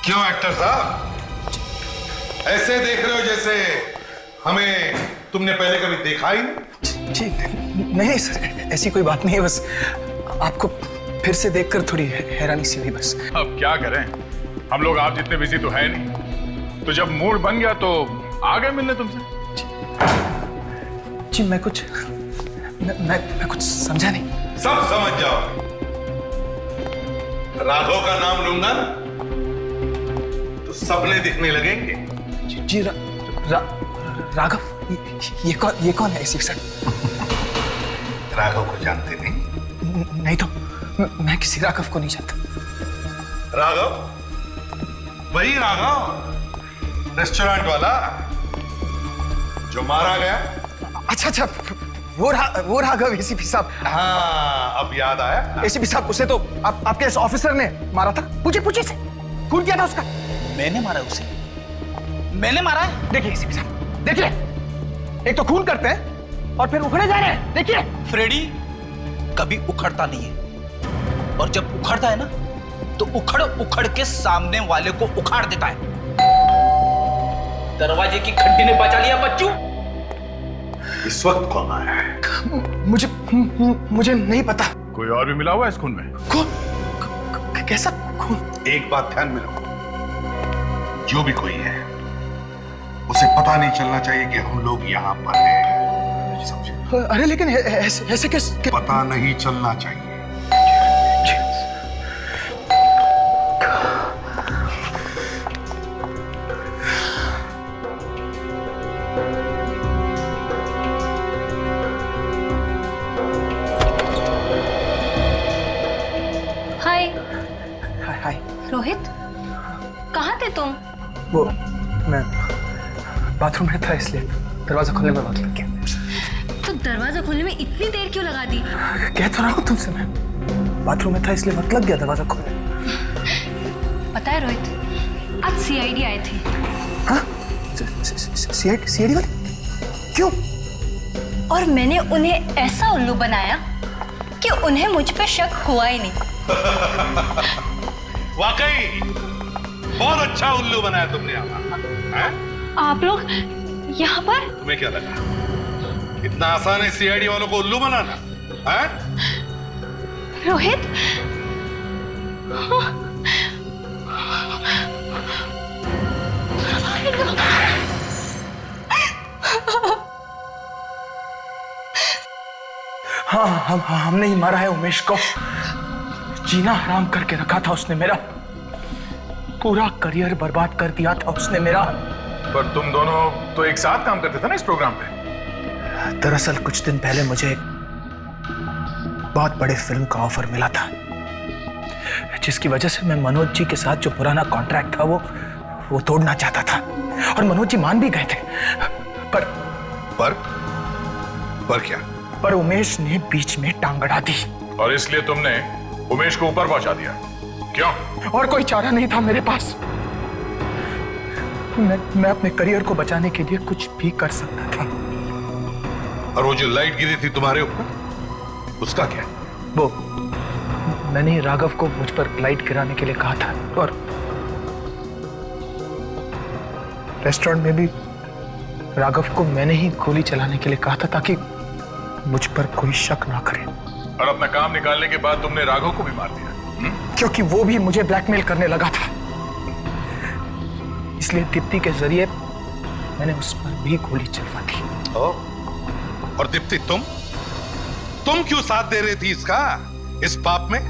क्यों एक्टर साहब ऐसे देख रहे हो जैसे हमें तुमने पहले कभी देखा ही नहीं? जी नहीं सर, ऐसी कोई बात नहीं है, बस आपको फिर से देखकर थोड़ी हैरानी सी हुई बस। अब क्या करें, हम लोग आप जितने बिजी तो है नहीं, तो जब मूड बन गया तो आ गए मिलने तुमसे। जी मैं कुछ समझा नहीं। सब समझ जाओ। राघव का नाम लूंगा ना तो सपने दिखने लगेंगे। जी राघव, ये कौन है एसीपी सर? राघव को जानते नहीं? नहीं तो मैं किसी राघव को नहीं जानता। राघव, वही राघव रेस्टोरेंट वाला जो मारा गया। अच्छा, वो राघव एसीपी साहब। हाँ, अब याद आया। एसीपी साहब, उसे तो आपके इस ऑफिसर ने मारा था। पूछे से खून किया था उसका। मैंने मारा उसे? मैंने मारा है? देखिए एसीपी साहब, देखिए, एक तो खून करते हैं और फिर उखड़े जा रहे हैं। देखिए फ्रेडी कभी उखड़ता नहीं है, और जब उखड़ता है ना तो उखड़ के सामने वाले को उखाड़ देता है। दरवाजे की घंटी ने बचा लिया बच्चू। इस वक्त कौन आया है? मुझे नहीं पता। कोई और भी मिला हुआ है इस खून में? कैसा खून? एक बात ध्यान में रखो, जो भी कोई है उसे पता नहीं चलना चाहिए कि हम लोग यहाँ पर हैं। समझे? अरे लेकिन ऐसे कैसे? पता नहीं चलना चाहिए। हाय रोहित, कहाँ थे तुम? वो मैं बाथरूम में था, इसलिए दरवाजा खोलने में वक्त लग गया। तो दरवाजा खोलने में इतनी देर क्यों लगा दी? कह तो रहा हूँ तुमसे, मैं बाथरूम में था इसलिए वक्त लग गया दरवाजा खोलने। पता है रोहित, आज सीआईडी आए थे। हाँ? सीआईडी वाले? क्यों? और मैंने उन्हें ऐसा उल्लू बनाया कि उन्हें मुझ पे शक हुआ ही नहीं। वाकई बहुत अच्छा उल्लू बनाया तुमने यहाँ। आप लोग यहाँ पर? तुम्हें क्या लगा इतना आसान है सीआईडी वालों को उल्लू बनाना? रोहित, हाँ, हमने ही मारा है उमेश को। जीना हराम करके रखा था उसने मेरा, पूरा करियर बर्बाद कर दिया था उसने मेरा। पर तुम दोनों तो एक साथ काम करते थे ना इस प्रोग्राम पे? दरअसल कुछ दिन पहले मुझे एक बहुत बड़े फिल्म का ऑफर मिला था, जिसकी वजह से मैं मनोज जी के साथ जो पुराना कॉन्ट्रैक्ट था वो तोड़ना चाहता था, और मनोज जी मान भी गए थे। पर क्या? पर उमेश ने बीच में टांग अड़ा दी। और इसलिए तुमने उमेश को ऊपर पहुंचा दिया? क्यों? और कोई चारा नहीं था मेरे पास। मैं अपने करियर को बचाने के लिए कुछ भी कर सकता था। और वो जो लाइट गिरी थी तुम्हारे ऊपर, उसका क्या? वो मैंने राघव को मुझ पर लाइट गिराने के लिए कहा था, और रेस्टोरेंट में भी राघव को मैंने ही गोली चलाने के लिए कहा था, ताकि मुझ पर कोई शक ना करे। और अपना काम निकालने के बाद तुमने राघव को भी मार दिया? क्योंकि वो भी मुझे ब्लैकमेल करने लगा था, इसलिए दीप्ति के जरिए मैंने उस पर भी गोली चलवा दी। और दीप्ति, तुम क्यों साथ दे रही थी इस पाप में?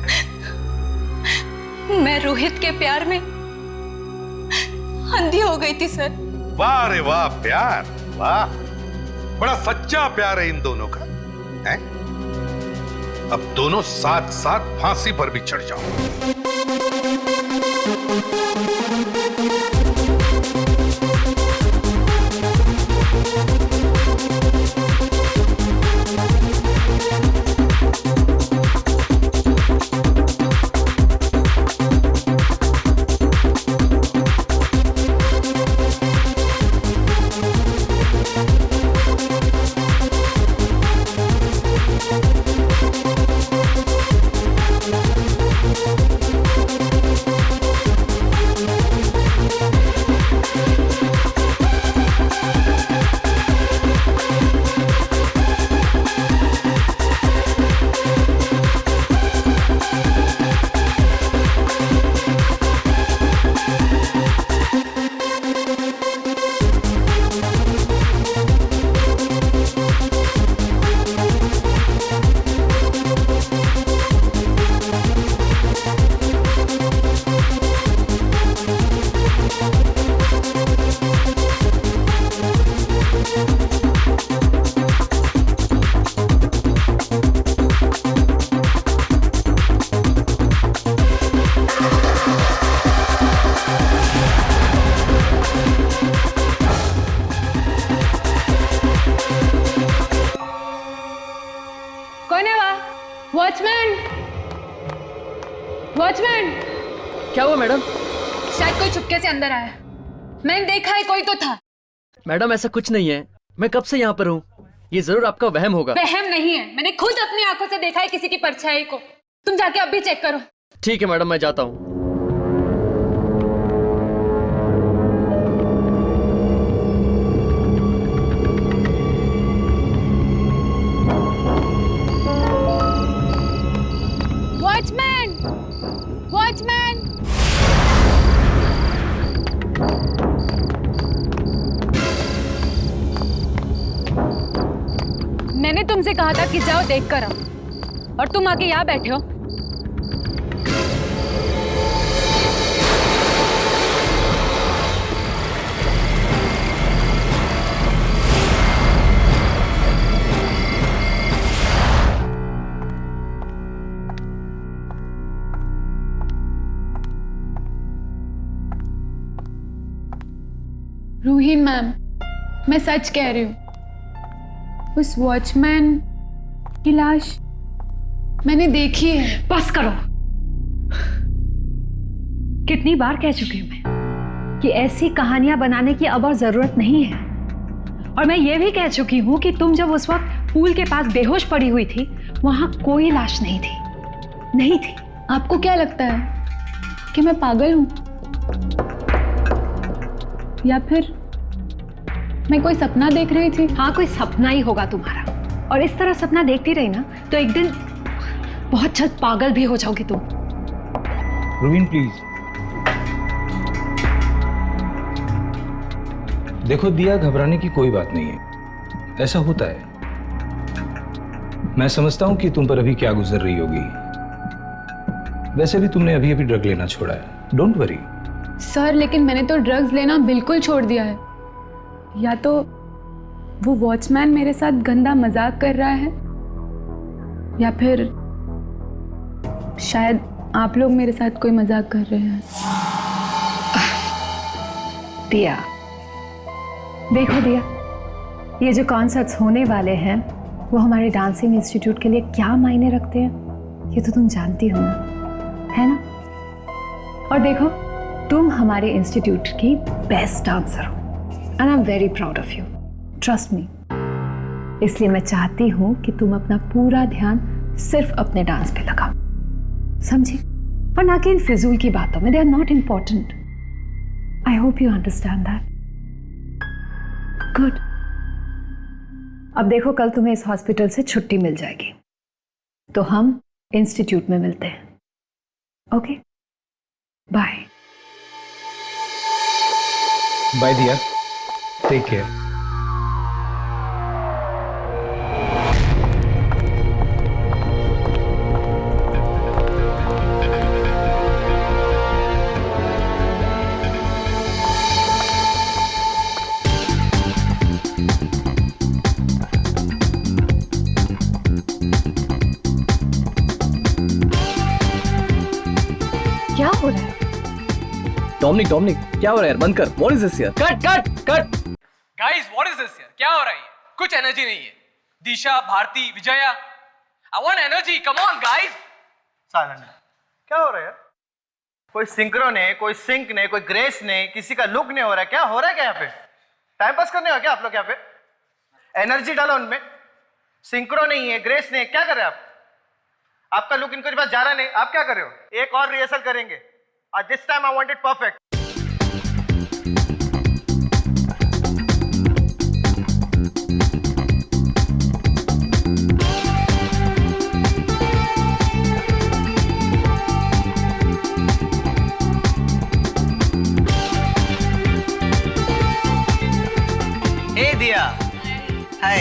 मैं रोहित के प्यार में अंधी हो गई थी सर। वाह रे वाह, प्यार, वाह, बड़ा सच्चा प्यार है इन दोनों का, है? अब दोनों साथ साथ फांसी पर भी चढ़ जाओ। Watchman, watchman. क्या हुआ मैडम? शायद कोई चुपके से अंदर आया। मैंने देखा है, कोई तो था। मैडम ऐसा कुछ नहीं है, मैं कब से यहाँ पर हूँ। ये जरूर आपका वहम होगा। वहम नहीं है, मैंने खुद अपनी आंखों से देखा है किसी की परछाई को। तुम जाके अभी चेक करो। ठीक है मैडम, मैं जाता हूँ। Watchman, watchman. मैंने तुमसे कहा था कि जाओ देख कर आओ, और तुम आके यहाँ बैठे हो। रूहीन मैम, मैं सच कह रही हूँ, उस वॉचमैन की लाश मैंने देखी है। बस करो। कितनी बार कह चुकी हूं मैं कि ऐसी कहानियां बनाने की अब और जरूरत नहीं है। और मैं ये भी कह चुकी हूं कि तुम जब उस वक्त पूल के पास बेहोश पड़ी हुई थी, वहां कोई लाश नहीं थी, नहीं थी। आपको क्या लगता है कि मैं पागल हूं, या फिर मैं कोई सपना देख रही थी? हाँ, कोई सपना ही होगा तुम्हारा। और इस तरह सपना देखती रही ना तो एक दिन बहुत जल्द पागल भी हो जाओगी तुम। रूहीन प्लीज। देखो दिया, घबराने की कोई बात नहीं है, ऐसा होता है। मैं समझता हूं कि तुम पर अभी क्या गुजर रही होगी। वैसे भी तुमने अभी अभी ड्रग लेना छोड़ा है, डोंट वरी। सर लेकिन मैंने तो ड्रग्स लेना बिल्कुल छोड़ दिया है। या तो वो वॉचमैन मेरे साथ गंदा मजाक कर रहा है, या फिर शायद आप लोग मेरे साथ कोई मजाक कर रहे हैं। दिया, देखो दिया, ये जो कॉन्सर्ट्स होने वाले हैं वो हमारे डांसिंग इंस्टीट्यूट के लिए क्या मायने रखते हैं, ये तो तुम जानती हो ना, है ना? और देखो, तुम हमारे इंस्टीट्यूट की बेस्ट डांसर हो, and I am very proud of you, trust me. इसलिए मैं चाहती हूं कि तुम अपना पूरा ध्यान सिर्फ अपने डांस पे लगाओ, समझी? और ना कि इन फिजूल की बातों में, they are not important. I hope you understand that. Good. अब देखो, कल तुम्हें इस हॉस्पिटल से छुट्टी मिल जाएगी, तो हम इंस्टीट्यूट में मिलते हैं। Okay, bye. बाय दिया, टेक केयर। क्या हो रहा है? डोमिनिक, डोमिनिक, क्या हो रहा है यार? बंद कर। व्हाट इज दिस यार? Cut cut cut. Guys what is this यार? क्या हो रहा है? कुछ एनर्जी नहीं है। Disha, Bharti, Vijaya, I want energy, come on guys. सालन, क्या हो रहा है यार? कोई सिंक्रो नहीं, कोई सिंक नहीं, कोई ग्रेस नहीं, किसी का लुक नहीं हो रहा है। क्या हो रहा है क्या यहाँ पे? टाइम पास करने हो क्या आप लोग यहाँ पे? एनर्जी डालो उनमें। सिंक्रो नहीं है, ग्रेस नहीं है, क्या कर रहे हैं आप? आपका लुक इनको पास जा रहा नहीं, आप क्या कर रहे हो? एक और रिहर्सल करेंगे, और this time I want it perfect. Hey Diya, hi.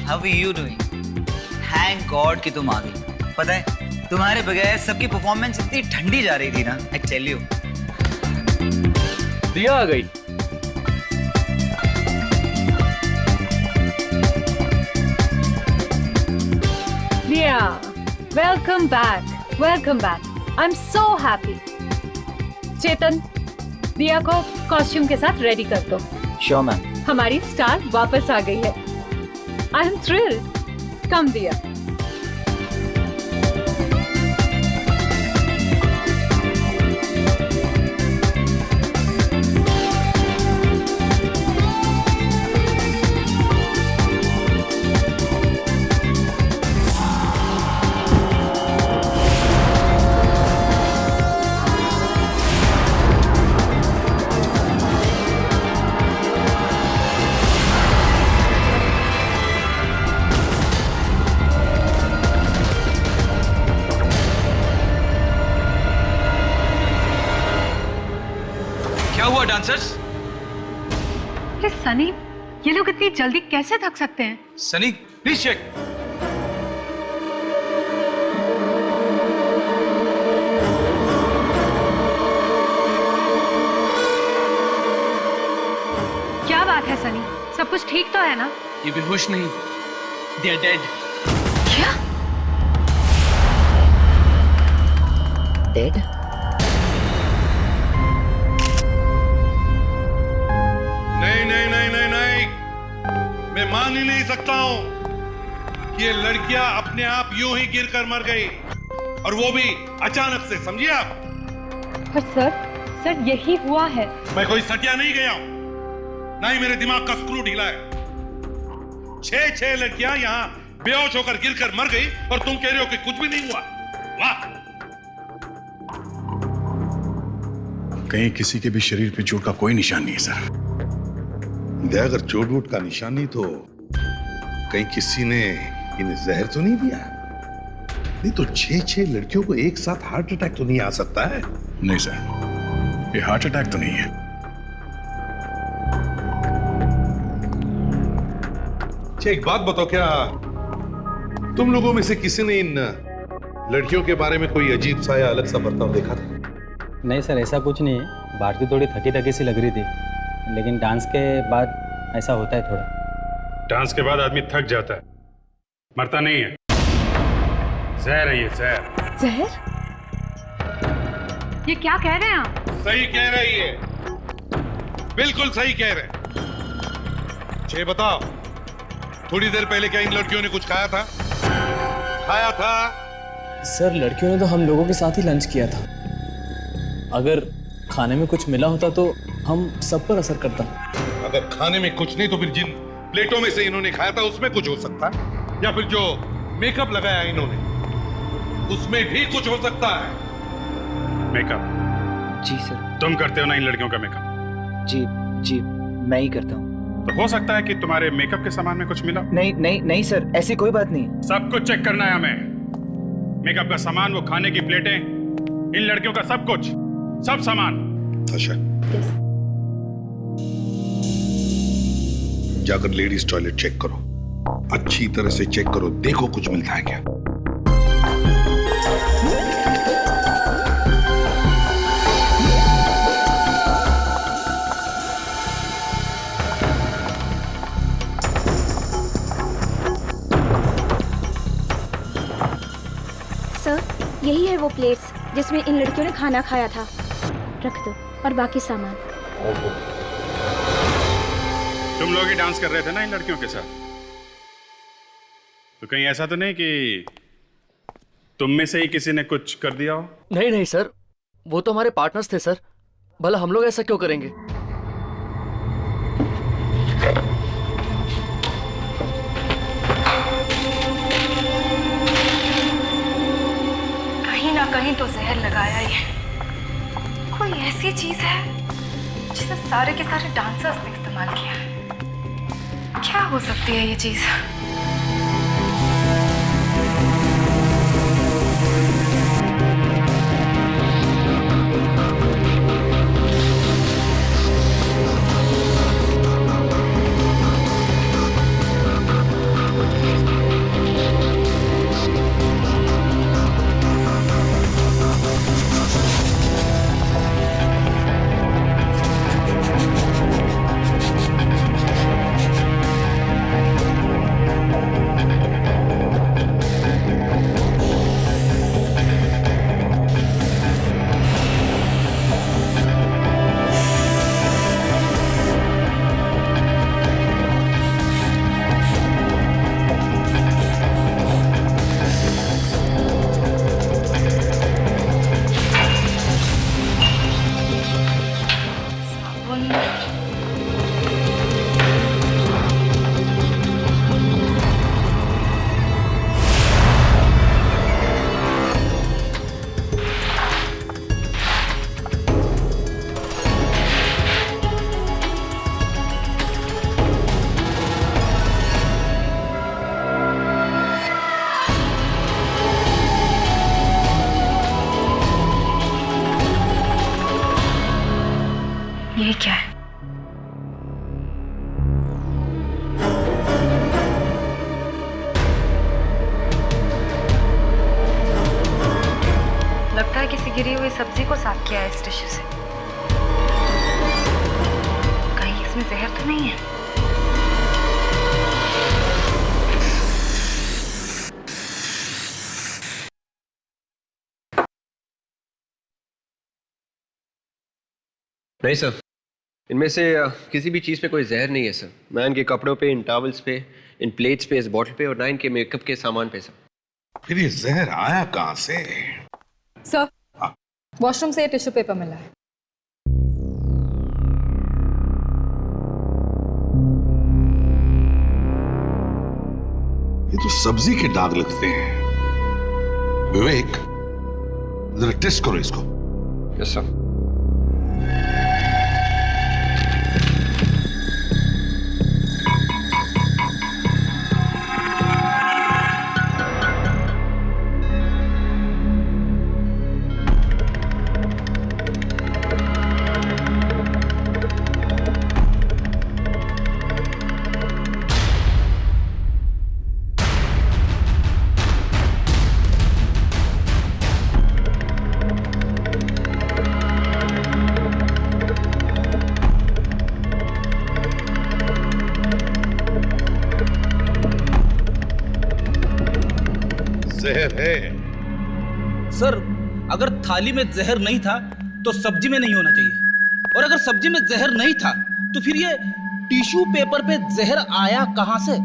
How are you doing? Thank God कि तुम आ गई। पता है तुम्हारे बगैर सबकी परफॉर्मेंस इतनी ठंडी जा रही थी ना, I tell you। दिया आ गई। Diya, welcome back, welcome back. I am so happy. Chetan, Diya को कॉस्ट्यूम के साथ रेडी कर दो। Sure ma'am. हमारी स्टार वापस आ गई है। I am thrilled. कम दिया। आंसर्स? ये सनी, ये लोग इतनी जल्दी कैसे थक सकते हैं? Sunny please check. क्या बात है सनी, सब कुछ ठीक तो है ना? ये बेहोश नहीं, दे आर डेड। क्या? डेड? नहीं नहीं नहीं नहीं नहीं, मैं मान ही नहीं सकता हूं कि ये लड़कियां अपने आप यूं ही गिरकर मर गई, और वो भी अचानक से, समझिए आप? पर सर यही हुआ है। मैं कोई सटिया नहीं गया हूं, ना ही मेरे दिमाग का स्क्रू ढीला है। 6 लड़कियां यहां बेहोश होकर गिरकर मर गई और तुम कह रहे हो कि कुछ भी नहीं हुआ? वाह! कहीं किसी के भी शरीर पे चोट का कोई निशान नहीं है सर। अगर चोट वोट का निशान नहीं तो कहीं किसी ने इन्हें जहर तो नहीं दिया? नहीं तो 6 लड़कियों को एक साथ हार्ट अटैक तो नहीं आ सकता है? नहीं सर, ये हार्ट अटैक तो नहीं है। अच्छा एक बात बताओ, क्या तुम लोगों में से किसी ने इन लड़कियों के बारे में कोई अजीब सा या अलग सा बर्ताव देखा था? नहीं सर, ऐसा कुछ नहीं है। भारती थोड़ी थकी थकी सी लग रही थी, लेकिन डांस के बाद ऐसा होता है थोड़ा। डांस के बाद आदमी थक जाता है, मरता नहीं है। जहर है ये, जहर। जहर? ये क्या कह रहे हैं आप? सही कह रही है, बिल्कुल सही कह रहे। छे बताओ, थोड़ी देर पहले क्या इन लड़कियों ने कुछ खाया था? खाया था? सर लड़कियों ने तो हम लोगों के साथ ही लंच किया था। अगर खाने में कुछ मिला होता तो हम सब पर असर करता। अगर खाने में कुछ नहीं तो फिर जिन प्लेटों में से इन्होंने खाया था उसमें कुछ हो सकता है, या फिर जो मेकअप लगाया इन्होंने उसमें भी कुछ हो सकता है। मेकअप? जी सर। तुम करते हो ना इन लड़कियों का मेकअप? जी जी, मैं ही करता हूँ। तो हो सकता है कि तुम्हारे मेकअप के सामान में कुछ मिला। नहीं नहीं नहीं सर, ऐसी कोई बात नहीं। सब कुछ चेक करना है हमें। मेकअप का सामान, वो खाने की प्लेटें, इन लड़कियों का सब कुछ, सब सामान। अच्छा, जाकर लेडीज टॉयलेट चेक करो, अच्छी तरह से चेक करो, देखो कुछ मिलता है क्या। सर, यही है वो प्लेट्स जिसमें इन लड़कियों ने खाना खाया था। रख दो, और बाकी सामान। तुम लोग ही डांस कर रहे थे ना इन लड़कियों के साथ? तो कहीं ऐसा तो नहीं कि तुम में से ही किसी ने कुछ कर दिया हो? नहीं नहीं सर, वो तो हमारे पार्टनर्स थे सर। भला हम लोग ऐसा क्यों करेंगे? कहीं ना कहीं तो जहर लगाया ही है। कोई ऐसी चीज है जिसे सारे के सारे डांसर्स ने इस्तेमाल किया है। क्या हो सकती है ये चीज? गिरी हुई सब्जी को साफ किया है इस टिश्यू से। कहीं इसमें जहर तो नहीं है? नहीं सर, इनमें से किसी भी चीज़ पे कोई जहर नहीं है सर। ना इनके कपड़ों पे, इन टॉवल्स पे, इन प्लेट्स पे, इस बॉटल पे, और ना इनके मेकअप के सामान पे सर। फिर ये जहर आया कहाँ से? सर, वॉशरूम से टिश्यू पेपर मिला है। ये तो सब्जी के दाग लगते हैं। विवेक, जरा टेस्ट करो इसको। Yes sir. जहर है सर। अगर थाली में जहर नहीं था तो सब्जी में नहीं होना चाहिए, और अगर सब्जी में जहर नहीं था तो फिर ये टिश्यू पेपर पे जहर आया कहां से?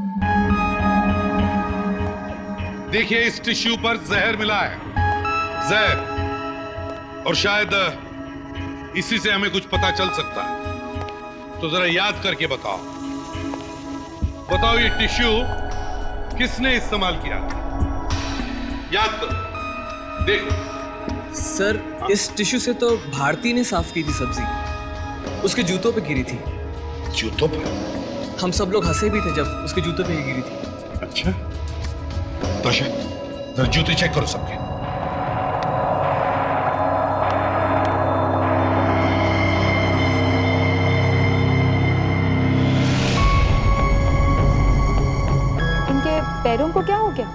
देखिए, इस टिश्यू पर जहर मिला है, जहर, और शायद इसी से हमें कुछ पता चल सकता है। तो जरा याद करके बताओ, ये टिश्यू किसने इस्तेमाल किया? याद करो, देखो। सर, इस टिश्यू से तो भारती ने साफ की थी सब्जी, उसके जूतों पे गिरी थी। जूतों पे? हम सब लोग हंसे भी थे जब उसके जूतों पे ही गिरी थी। अच्छा, तो जरा जूते चेक करो सबके। इनके पैरों को क्या हो गया?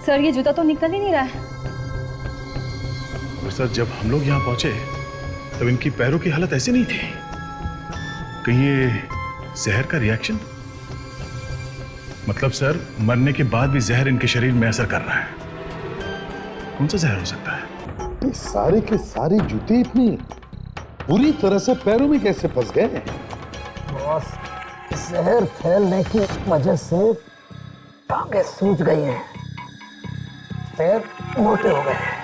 सर, ये जूता तो निकल ही नहीं रहा है। और सर, जब हम लोग यहाँ पहुंचे तब इनकी पैरों की हालत ऐसी नहीं थी। कहीं ये जहर का रिएक्शन? मतलब सर, मरने के बाद भी जहर इनके शरीर में असर कर रहा है। कौन सा जहर हो सकता है? ये सारे के सारे जूते इतनी पूरी तरह से पैरों में कैसे फंस गए? बॉस, जहर फैलने की वजह से टांगें सूज गई हैं, पैर मोटे हो गए हैं।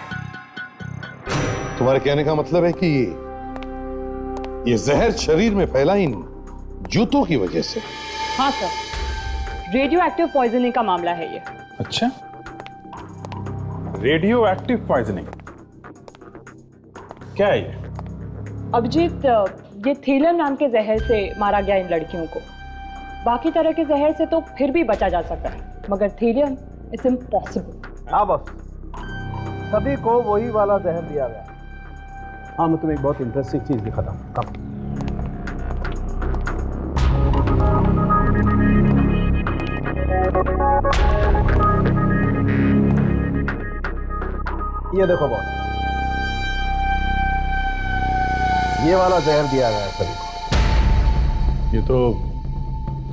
तुम्हारे कहने का मतलब है कि ये जहर शरीर में फैला इन जूतों की वजह से? हाँ सर, रेडियो एक्टिव पॉइजनिंग का मामला है ये। अच्छा, रेडियो एक्टिव पॉइजनिंग क्या है ये? अभिजीत, ये थीलियम नाम के जहर से मारा गया इन लड़कियों को। बाकी तरह के जहर से तो फिर भी बचा जा सकता है, मगर थीलियम इट्स इम्पॉसिबल। हाँ बस, सभी को वही वाला जहर दिया गया। हाँ, मैं तुम्हें एक बहुत इंटरेस्टिंग चीज दिखाता हूँ। ये देखो बॉस, ये वाला जहर दिया गया है सभी को। ये तो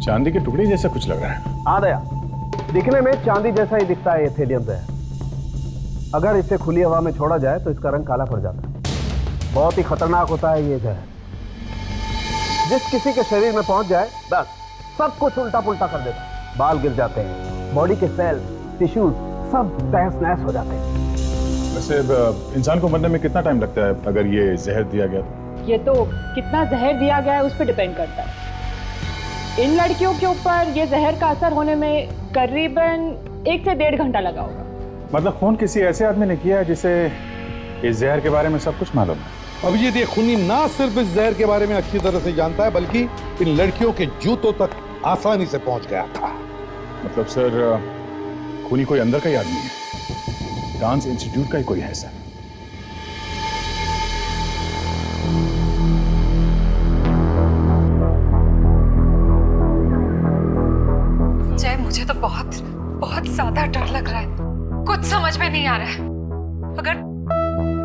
चांदी के टुकड़े जैसा कुछ लग रहा है। हाँ दया, दिखने में चांदी जैसा ही दिखता है ये थेलियम जहर। अगर इसे खुली हवा में छोड़ा जाए तो इसका रंग काला पड़ जाता है। बहुत ही खतरनाक होता है ये जहर। जिस किसी के शरीर में पहुंच जाए, बस सब कुछ उल्टा पुल्टा कर देता है। बाल गिर जाते हैं, बॉडी के सेल, टिश्यूज सब तहस नहस हो जाते हैं। वैसे इंसान को मरने में कितना टाइम लगता है अगर ये जहर दिया गया तो? ये तो कितना जहर दिया गया है उस पर डिपेंड करता है। इन लड़कियों के ऊपर ये जहर का असर होने में करीबन 1 से 1.5 घंटा लगा होगा। मतलब खून किसी ऐसे आदमी ने किया है जिसे इस जहर के बारे में सब कुछ मालूम है? अभिजीत, ये खूनी ना सिर्फ इस जहर के बारे में अच्छी तरह से जानता है, बल्कि इन लड़कियों के जूतों तक आसानी से पहुंच गया था। मतलब सर, खूनी कोई अंदर का ही आदमी है, डांस इंस्टीट्यूट का ही कोई है सर। जय, मुझे तो बहुत ज्यादा डर लग रहा है। कुछ समझ में नहीं आ रहा है।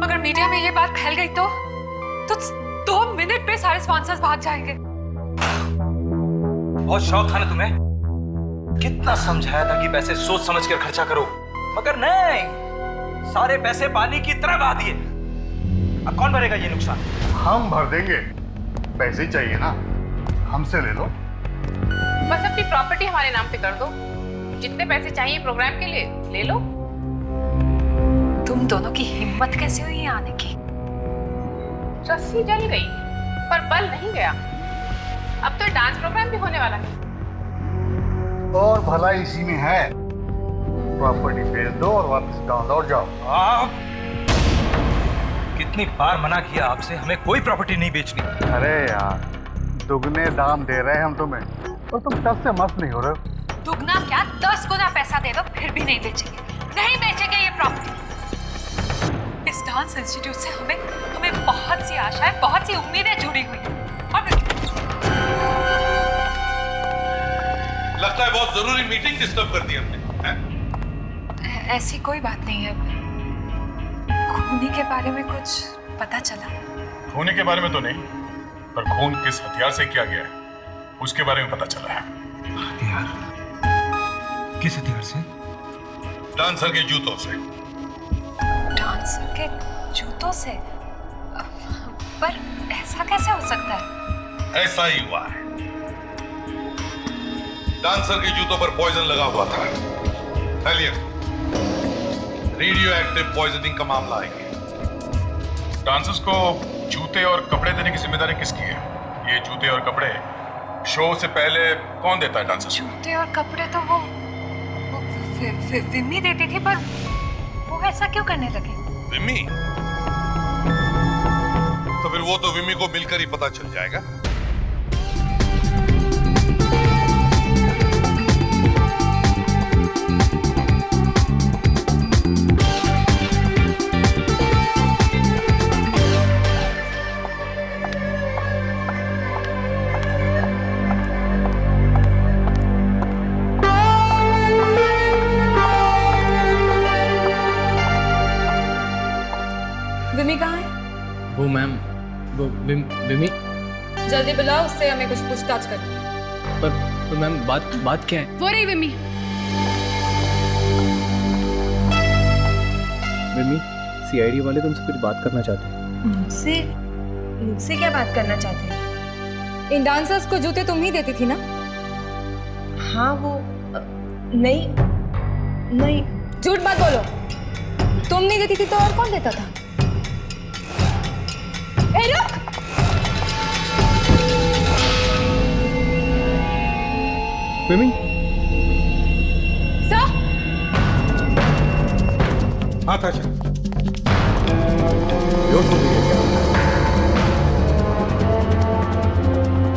अगर मीडिया में ये बात फैल गई तो 2 मिनट में सारे स्पॉन्सर्स भाग जाएंगे। बहुत शौक था ना तुम्हें, कितना समझाया था कि पैसे सोच समझ कर खर्चा करो, मगर नहीं, सारे पैसे पानी की तरह बहा दिए। अब कौन भरेगा ये नुकसान? हम भर देंगे, पैसे ही चाहिए ना, हमसे ले लो। बस अपनी प्रॉपर्टी हमारे नाम पे कर दो, जितने पैसे चाहिए प्रोग्राम के लिए ले लो। तुम दोनों की हिम्मत कैसे हुई यहाँ आने की? रस्सी जल गई पर बल नहीं गया। अब तो डांस प्रोग्राम भी होने वाला है। और भला इसी में है, प्रॉपर्टी बेच दो और वापस गांव लौट जाओ। आप कितनी बार मना किया आपसे, हमें कोई प्रॉपर्टी नहीं बेचनी। अरे यार, दुगने दाम दे रहे हैं हम तुम्हें और तुम 10 से मस्त नहीं हो रहे हो। दुगना क्या 10 गुना पैसा दे दो फिर भी नहीं बेचेंगे, नहीं बेचेंगे ये प्रॉपर्टी। इस डांस इंस्टीट्यूट से हमें बहुत सी आशाएं, बहुत सी उम्मीदें जुड़ी हुई हैं। और लगता है बहुत जरूरी मीटिंग डिस्टर्ब कर दी हमने। ऐसी कोई बात नहीं है, खूनी के बारे में कुछ पता चला? खूनी के बारे में तो नहीं, पर खून किस हथियार से किया गया है उसके बारे में पता चला है। हथियार? किस हथियार से? डांसर के जूतों से। डांसर के जूतों से? पर ऐसा कैसे हो सकता है? ऐसा ही हुआ है। डांसर के जूतों पर पॉइजन लगा हुआ था, हेलियम, रेडियो एक्टिव पॉइजनिंग का मामला है। डांसर्स को जूते और कपड़े देने की जिम्मेदारी किसकी है? ये जूते और कपड़े शो से पहले कौन देता है डांसर्स को? जूते और कपड़े तो वो विम्मी देती थी, पर वो ऐसा क्यों करने लगे? विम्मी? तो फिर वो तो विम्मी को मिलकर ही पता चल जाएगा। विमी कहाँ है? वो मैम, वो विमी। जल्दी बुलाओ, उससे हमें कुछ पूछताछ करनी है। पर मैम बात क्या है? वो रही विमी। विमी, सीआईडी वाले तुमसे कुछ बात करना चाहते हैं। मुझसे क्या बात करना चाहते हैं? इन डांसर्स को जूते तुम ही देती थी ना? हाँ वो नहीं झूठ मत बोलो। तुम नहीं देती थी तो और कौन देता था? ए रुक! विमी? सर? हाँ था क्या?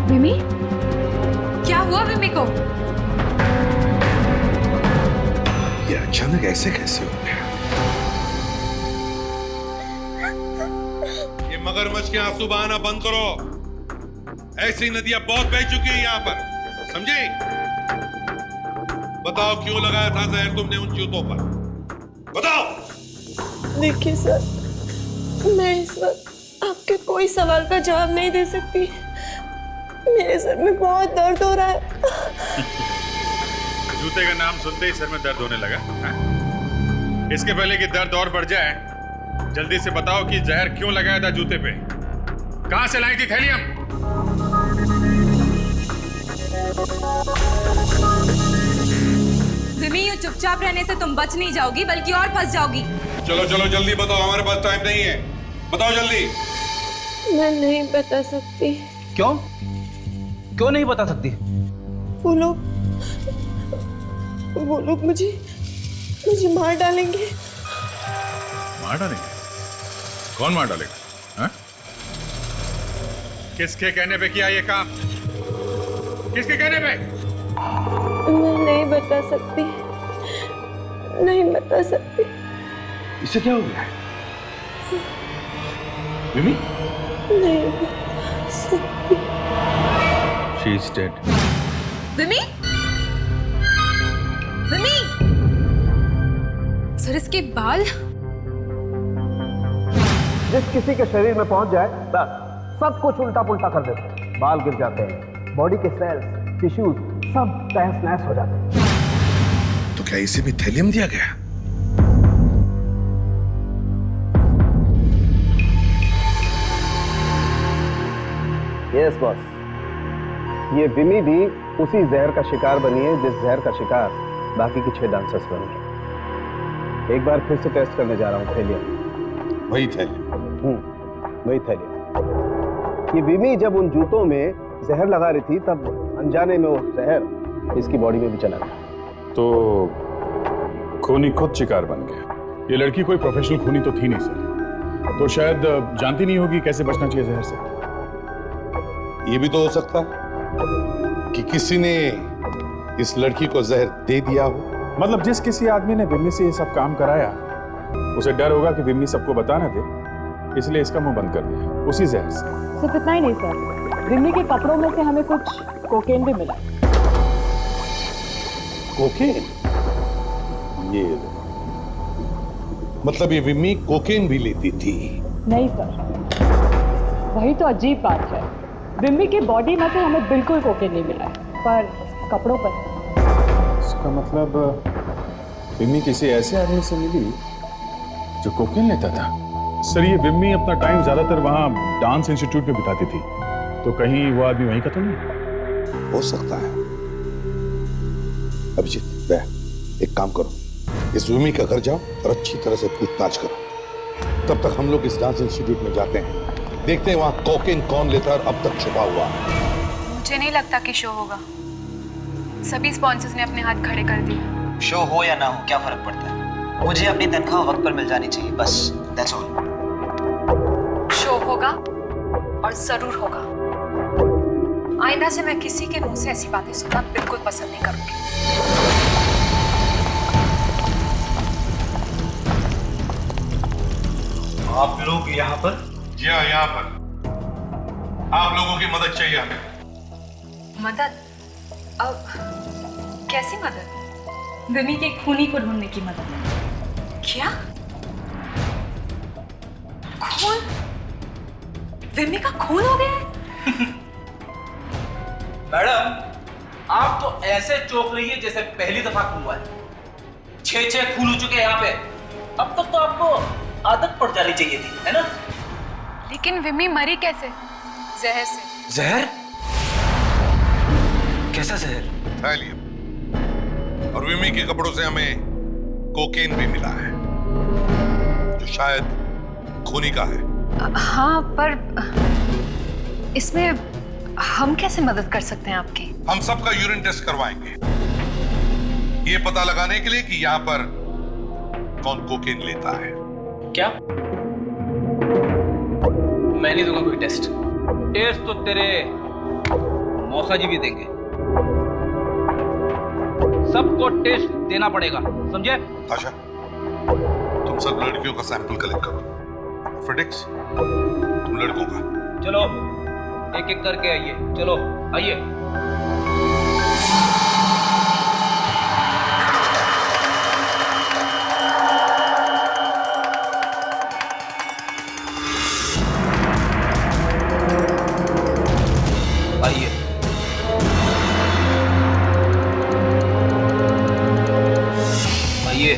विमी? क्या हुआ विमी को? ये अचानक ऐसे कैसे हो गया? ये मगरमच्छ के आंसू बहाना बंद करो। ऐसी नदियां बहुत बह चुकी है यहाँ पर, समझे? बताओ क्यों लगाया था जहर तुमने उन जूतों पर? बताओ। देखिए सर, मैं इस वक्त आपके कोई सवाल का जवाब नहीं दे सकती। मेरे सर में बहुत दर्द हो रहा है। जूते का नाम सुनते ही सर में दर्द होने लगा है? इसके पहले कि दर्द और बढ़ जाए, जल्दी से बताओ कि जहर क्यों लगाया था जूते पे? कहां से लाई थी थैलियम? विमी, यूं चुपचाप रहने से तुम बच नहीं जाओगी बल्कि और फंस जाओगी। चलो चलो जल्दी बताओ, हमारे पास टाइम नहीं है। बताओ जल्दी। मैं नहीं बता सकती। क्यों? क्यों नहीं बता सकती? वो लोग मुझे मार डालेंगे। मार डालेंगे? कौन मार डालेगा? किसके कहने पे किया ये काम? किसके कहने पे? मैं नहीं बता सकती, नहीं बता सकती। इससे क्या हो गया? विमी? नहीं बता सकती। She is dead. विमी? विमी? सर इसके बाल? जिस किसी के शरीर में पहुंच जाए बस सब कुछ उल्टा पुल्टा कर देते हैं। बाल गिर जाते हैं, बॉडी के सेल्स, टिश्यूज सब तहस नहस हो जाते हैं। तो क्या इसे भी थैलियम दिया गया? यस बॉस, ये विमी भी उसी जहर का शिकार बनी है जिस जहर का शिकार बाकी की 6 डांसर्स बने। एक बार फिर से टेस्ट करने जा रहा हूँ थैलियम। वही थैलियम? वही थैलियम। ये विमी जब उन जूतों में जहर लगा रही थी तब अनजाने में वो जहर इसकी बॉडी में भी चला गया। तो खूनी खुद शिकार बन गया। ये लड़की कोई प्रोफेशनल खूनी तो थी नहीं सर, तो शायद जानती नहीं होगी कैसे बचना चाहिए जहर से। ये भी तो हो सकता है कि किसी ने इस लड़की को जहर दे दिया हो। मतलब जिस किसी आदमी ने विम्मी से ये सब काम कराया उसे डर होगा कि विम्मी सबको बता ना दे, इसलिए इसका मुंह बंद कर दिया उसी जहर से। सिर्फ इतना ही नहीं सर, विम्मी के कपड़ों में से हमें कुछ कोकेन भी मिला। कोकेन? ये मतलब ये विम्मी कोकेन भी लेती थी? नहीं सर, वही तो अजीब बात है। विम्मी के बॉडी में से हमें बिल्कुल कोकेन नहीं मिला है, पर कपड़ों पर। इसका मतलब विम्मी किसी ऐसे आदमी से मिली जो कोकेन लेता था। सर ये विम्मी अपना टाइम ज्यादातर वहाँ डांस इंस्टीट्यूट में बिताती थी, तो कहीं वो आदमी वहीं का तो नहीं? हो सकता है। अभिजीत, एक काम करो, इस विम्मी का घर जाओ और अच्छी तरह से पूछताछ करो। तब तक हम लोग इस डांस इंस्टीट्यूट में जाते हैं, देखते हैं वहां कोकेन कौन लेता है और अब तक छुपा हुआ है। मुझे नहीं लगता कि शो होगा। सभी स्पॉन्सर्स ने अपने हाथ खड़े कर दिए। शो हो या ना हो क्या फर्क पड़ता है, मुझे अपनी तनख्वाह वक्त पर मिल जानी चाहिए, बस दैट्स ऑल। शो होगा और जरूर होगा। आइंदा से मैं किसी के मुंह से ऐसी बातें सुनना बिल्कुल पसंद नहीं करूंगी। आप लोग यहाँ पर? जी हाँ, यहाँ पर आप लोगों की मदद चाहिए हमें। मदद? अब कैसी मदद? विमी के खूनी को ढूंढने की मदद। क्या? खून? विमी का खून हो गया है? मैडम, आप तो ऐसे चौंक रही है जैसे पहली दफा खून हुआ है। 6 खून हो चुके हैं यहाँ पे। अब तक तो आपको आदत पड़ जानी चाहिए थी, है ना? लेकिन विमी मरी कैसे? जहर से। जहर? कैसा जहर? थैलियम। और विमी के कपड़ों से हमें कोकेन भी मिला है, जो शायद खूनी का है। हाँ, पर इसमें हम कैसे मदद कर सकते हैं आपकी? हम सबका यूरिन टेस्ट करवाएंगे, ये पता लगाने के लिए कि यहाँ पर कौन कोकेन लेता है। क्या? मैं नहीं दूंगा कोई टेस्ट। टेस्ट तो तेरे मौसा जी भी देंगे। सबको टेस्ट देना पड़ेगा, समझे? आशा, तुम सब लड़कियों का सैंपल कलेक्ट करो। फिडिक्स, तुम लड़कों का। चलो एक एक करके आइए। चलो आइए। आइए। आइए।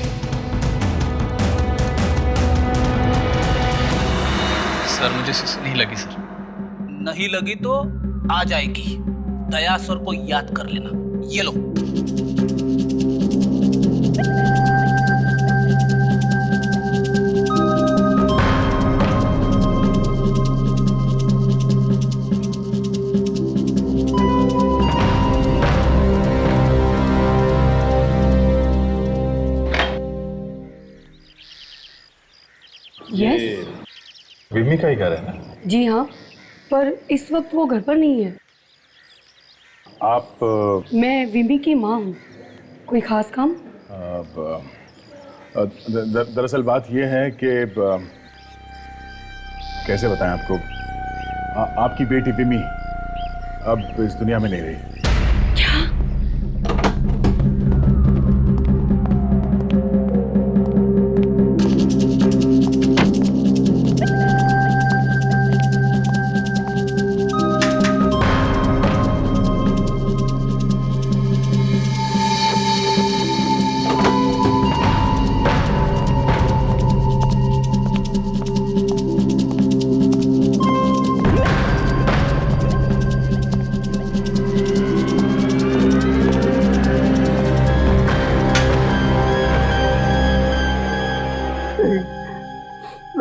सर मुझे सुस्ती नहीं लगी सर। नहीं लगी तो आ जाएगी। दया सर को याद कर लेना। ये लो। यस। विमी का ही घर है ना? जी हाँ, पर इस वक्त वो घर पर नहीं है। आप मैं विमी की माँ हूँ। कोई खास काम? दरअसल बात यह है कि कैसे बताएं आपको, आपकी बेटी विमी अब इस दुनिया में नहीं रही।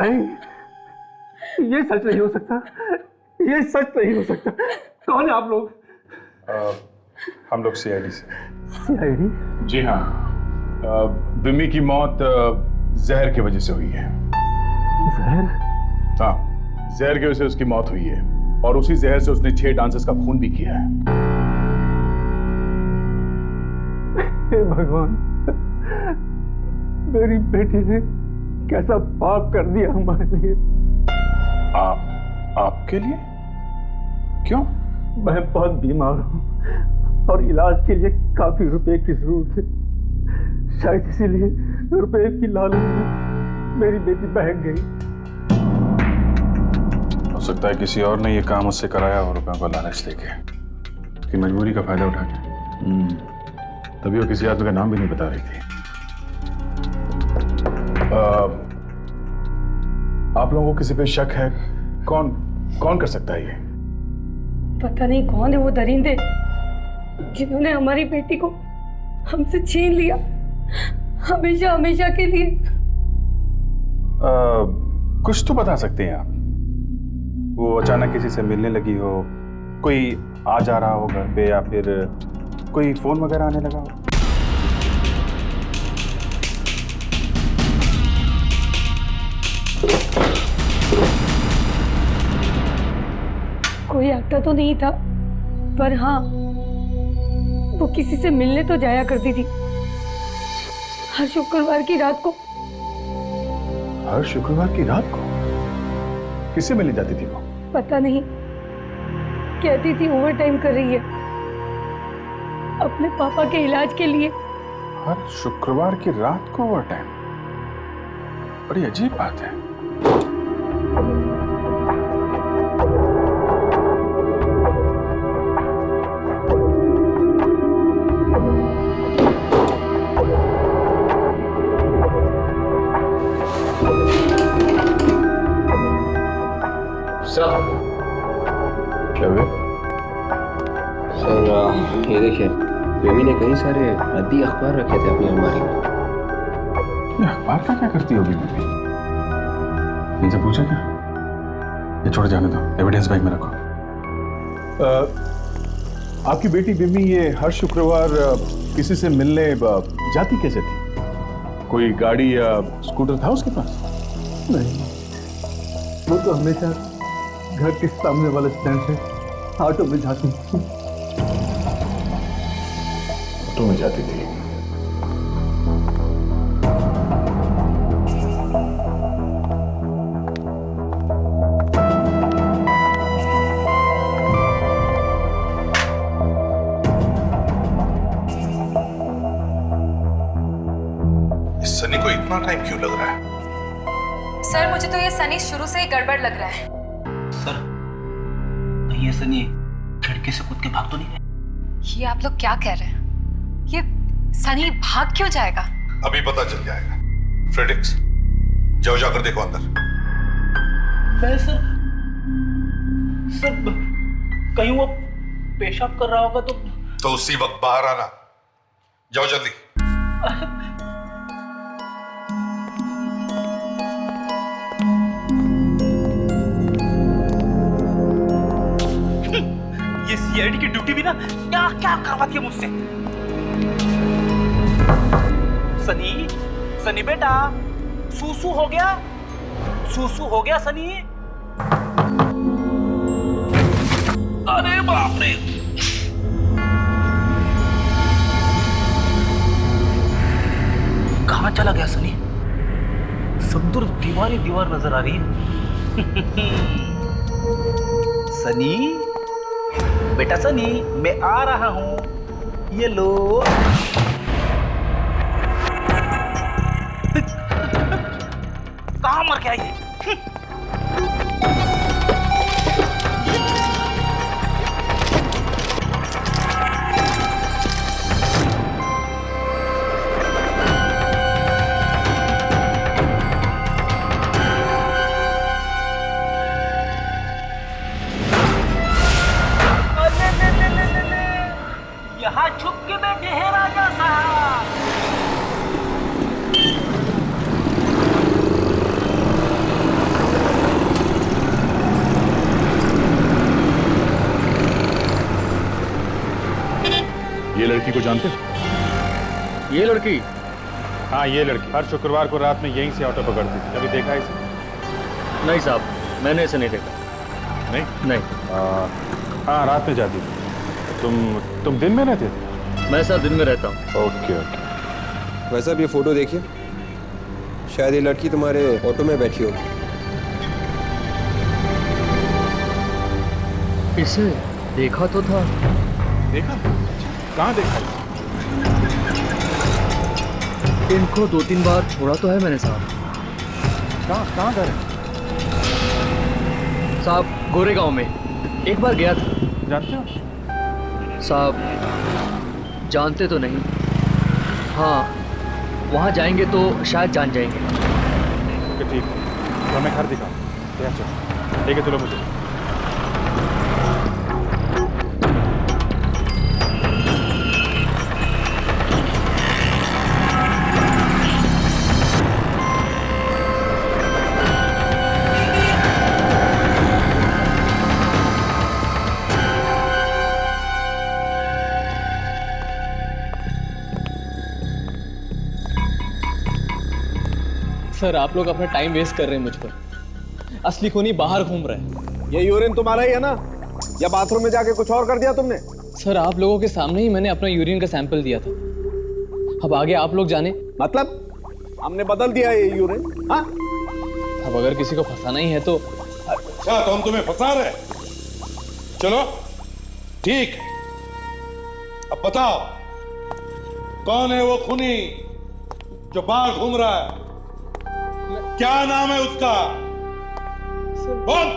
नहीं, ये सच नहीं हो सकता, ये सच नहीं हो सकता। कौन है आप लोग? हम लोग सीआईडी से। सीआईडी? जी हाँ, बिम्मी की मौत जहर की वजह से हुई है। जहर? हाँ, जहर की वजह से उसकी मौत हुई है और उसी जहर से उसने 6 डांसर्स का खून भी किया है। हे भगवान, मेरी बेटी ने कैसा पाप कर दिया हमारे लिए। आपके लिए? क्यों? मैं बहुत बीमार हूँ और इलाज के लिए काफी रुपए की जरूरत है। शायद इसीलिए रुपए की लालच में मेरी बेटी बहक गई। हो सकता है किसी और ने ये काम उससे कराया और रुपयों को लालच देके, कि मजबूरी का फायदा उठा के। तभी वो किसी आदमी का नाम भी नहीं बता रही थी। आप लोगों को किसी पे शक है? कौन कर सकता है ये? पता नहीं कौन है वो दरिंदे जिन्होंने हमारी बेटी को हमसे छीन लिया, हमेशा हमेशा के लिए। कुछ तो बता सकते हैं आप। वो अचानक किसी से मिलने लगी हो, कोई आ जा रहा हो घर पे, या फिर कोई फोन वगैरह आने लगा हो? कोई आता तो नहीं था, पर हाँ, वो किसी से मिलने तो जाया करती थी हर शुक्रवार की रात को। हर शुक्रवार की रात को? किससे मिलने जाती थी वो? पता नहीं, कहती थी ओवर टाइम कर रही है अपने पापा के इलाज के लिए। हर शुक्रवार की रात को ओवर टाइम? बड़ी अजीब बात है। सर, क्या हुआ? सर ये देखिए, बेबी ने कई सारे रद्दी अखबार रखे थे अपनी अलमारी में। अखबार का क्या करती होगी बेबी? इनसे पूछा क्या? ये छोड़ जाने दो, एविडेंस बैग में रखो। आपकी बेटी बिम्मी ये हर शुक्रवार किसी से मिलने जाती कैसे थी? कोई गाड़ी या स्कूटर था उसके पास? नहीं, वो तो हमेशा घर के सामने वाले स्टैंड से ऑटो में जाती थी। ऑटो में जाती थी? सनी को इतना टाइम क्यों लग रहा है? सर, मुझे तो ये सनी शुरू से ही गड़बड़ लग रहा है। सर, नहीं ये सनी खिड़की से कूद के भाग तो नहीं गए? ये आप लोग क्या कह रहे हैं? ये सनी भाग क्यों जाएगा? अभी पता चल जाएगा। फ्रेडिक्स, जाओ जाकर देखो अंदर। मैं सर कहीं वो पेशाब कर रहा होगा तो उसी वक्त बाहर आना। जाओ जल्दी। ये सीआईडी की ड्यूटी भी ना क्या क्या करवाती है मुझसे। सनी बेटा, सूसू हो गया? सूसू हो गया सनी? अरे बाप रे, कहां चला गया सनी? सब दूर दीवार नजर आ रही है। सनी बेटा, सनी मैं आ रहा हूं, ये लो। कहां मर गया ये? यहाँ छुप के बैठे हैं राजा साहब। लड़की को जानते हो? ये लड़की? हाँ, ये लड़की हर शुक्रवार को रात में यहीं से ऑटो पकड़ती थी। कभी देखा इसे? नहीं साहब, मैंने इसे नहीं देखा। नहीं? नहीं। हाँ, रात में जाती थी। तुम दिन में रहते थे? मैं सर दिन में रहता हूँ। Okay okay. वैसे अब ये फोटो देखिए, शायद ये लड़की तुम्हारे ऑटो में बैठी होगी। इसे देखा तो था। देखा? कहाँ देखा? इनको 2-3 बार छोड़ा तो है मैंने साहब। कहाँ घर है? साहब गोरेगांव में एक बार गया था। जानते हो? साहब जानते तो नहीं। हाँ, वहाँ जाएंगे तो शायद जान जाएंगे। ठीक है, तो हमें घर दिखाओ। ठीक है, चलो मुझे। सर आप लोग अपना टाइम वेस्ट कर रहे हैं मुझ पर। असली खूनी बाहर घूम रहे हैं। ये यूरिन तुम्हारा ही है ना, या बाथरूम में जाके कुछ और कर दिया तुमने? सर आप लोगों के सामने ही मैंने अपना यूरिन का सैंपल दिया था। अब आगे आप लोग जाने। मतलब हमने बदल दिया ये यूरिन? हाँ, अब अगर किसी को फंसाना ही है तो। अच्छा, तो हम तुम्हें फंसा रहे? चलो ठीक है, अब बताओ कौन है वो खूनी जो बाहर घूम रहा है? क्या नाम है उसका? बोल।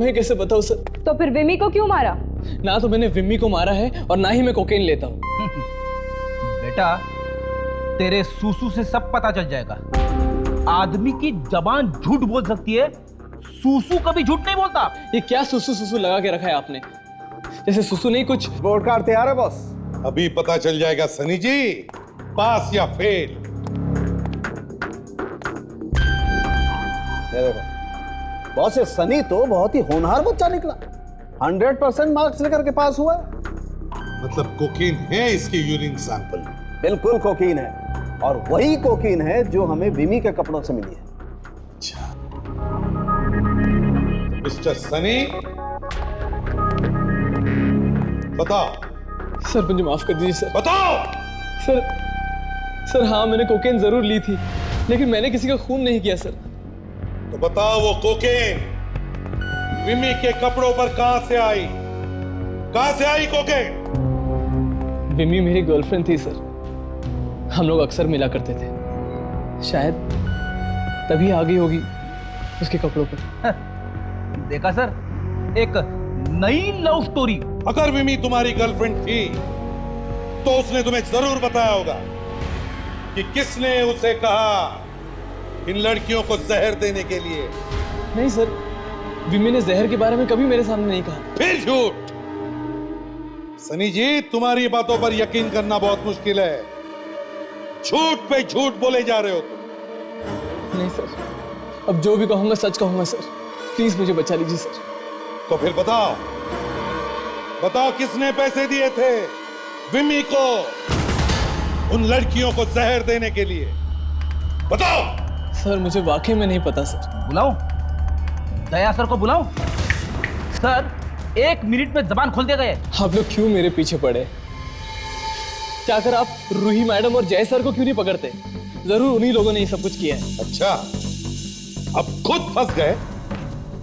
मैं कैसे बताऊं सर? तो फिर विमी को क्यों मारा? ना तो मैंने विमी को मारा है और ना ही मैं कोकेन लेता हूँ। बेटा, तेरे सूसू से सब पता चल जाएगा। आदमी की जबान झूठ बोल सकती है, सूसू कभी झूठ नहीं बोलता। ये क्या सूसू सूसू लगा के रखा है आपने? जैसे सूसू नहीं कुछ। बोर्ड कार्ड तैयार है बॉस? अभी पता चल जाएगा सनी जी, पास या फेल। ये देखो बॉस, ये सनी तो बहुत ही होनहार बच्चा निकला। 100% मार्क्स लेकर के पास हुआ। मतलब कोकीन है इसके यूरिन सैंपल? बिल्कुल कोकीन है, और वही कोकीन है जो हमें विमी के कपड़ों से मिली है। अच्छा, मिस्टर सनी बताओ। सर मुझे माफ कर दीजिए सर। बताओ। सर हाँ, मैंने कोकेन जरूर ली थी, लेकिन मैंने किसी का खून नहीं किया सर। तो बताओ वो कोकेन विमी के कपड़ों पर कहां से आई? कहां से आई कोकेन? विमी मेरी गर्लफ्रेंड थी सर, हम लोग अक्सर मिला करते थे। शायद तभी आ गई होगी उसके कपड़ों पर। देखा सर, एक नई लव स्टोरी। अगर विमी तुम्हारी गर्लफ्रेंड थी तो उसने तुम्हें जरूर बताया होगा कि किसने उसे कहा इन लड़कियों को जहर देने के लिए। नहीं सर, विमी ने जहर के बारे में कभी मेरे सामने नहीं कहा। फिर झूठ। सनी जी, तुम्हारी बातों पर यकीन करना बहुत मुश्किल है। झूठ पे झूठ बोले जा रहे हो तुम। नहीं सर, अब जो भी कहूंगा सच कहूंगा सर। प्लीज मुझे बचा लीजिए सर। तो फिर बताओ, बताओ किसने पैसे दिए थे विमी को उन लड़कियों को जहर देने के लिए? बताओ। सर मुझे वाकई में नहीं पता सर। बुलाओ दया सर को, बुलाओ। सर 1 मिनट में जबान खोल दिया गया। आप लोग क्यों मेरे पीछे पड़े? क्या कर आप रूही मैडम और जय सर को क्यों नहीं पकड़ते? जरूर उन्हीं लोगों ने ये सब कुछ किया है। अच्छा, अब खुद फंस गए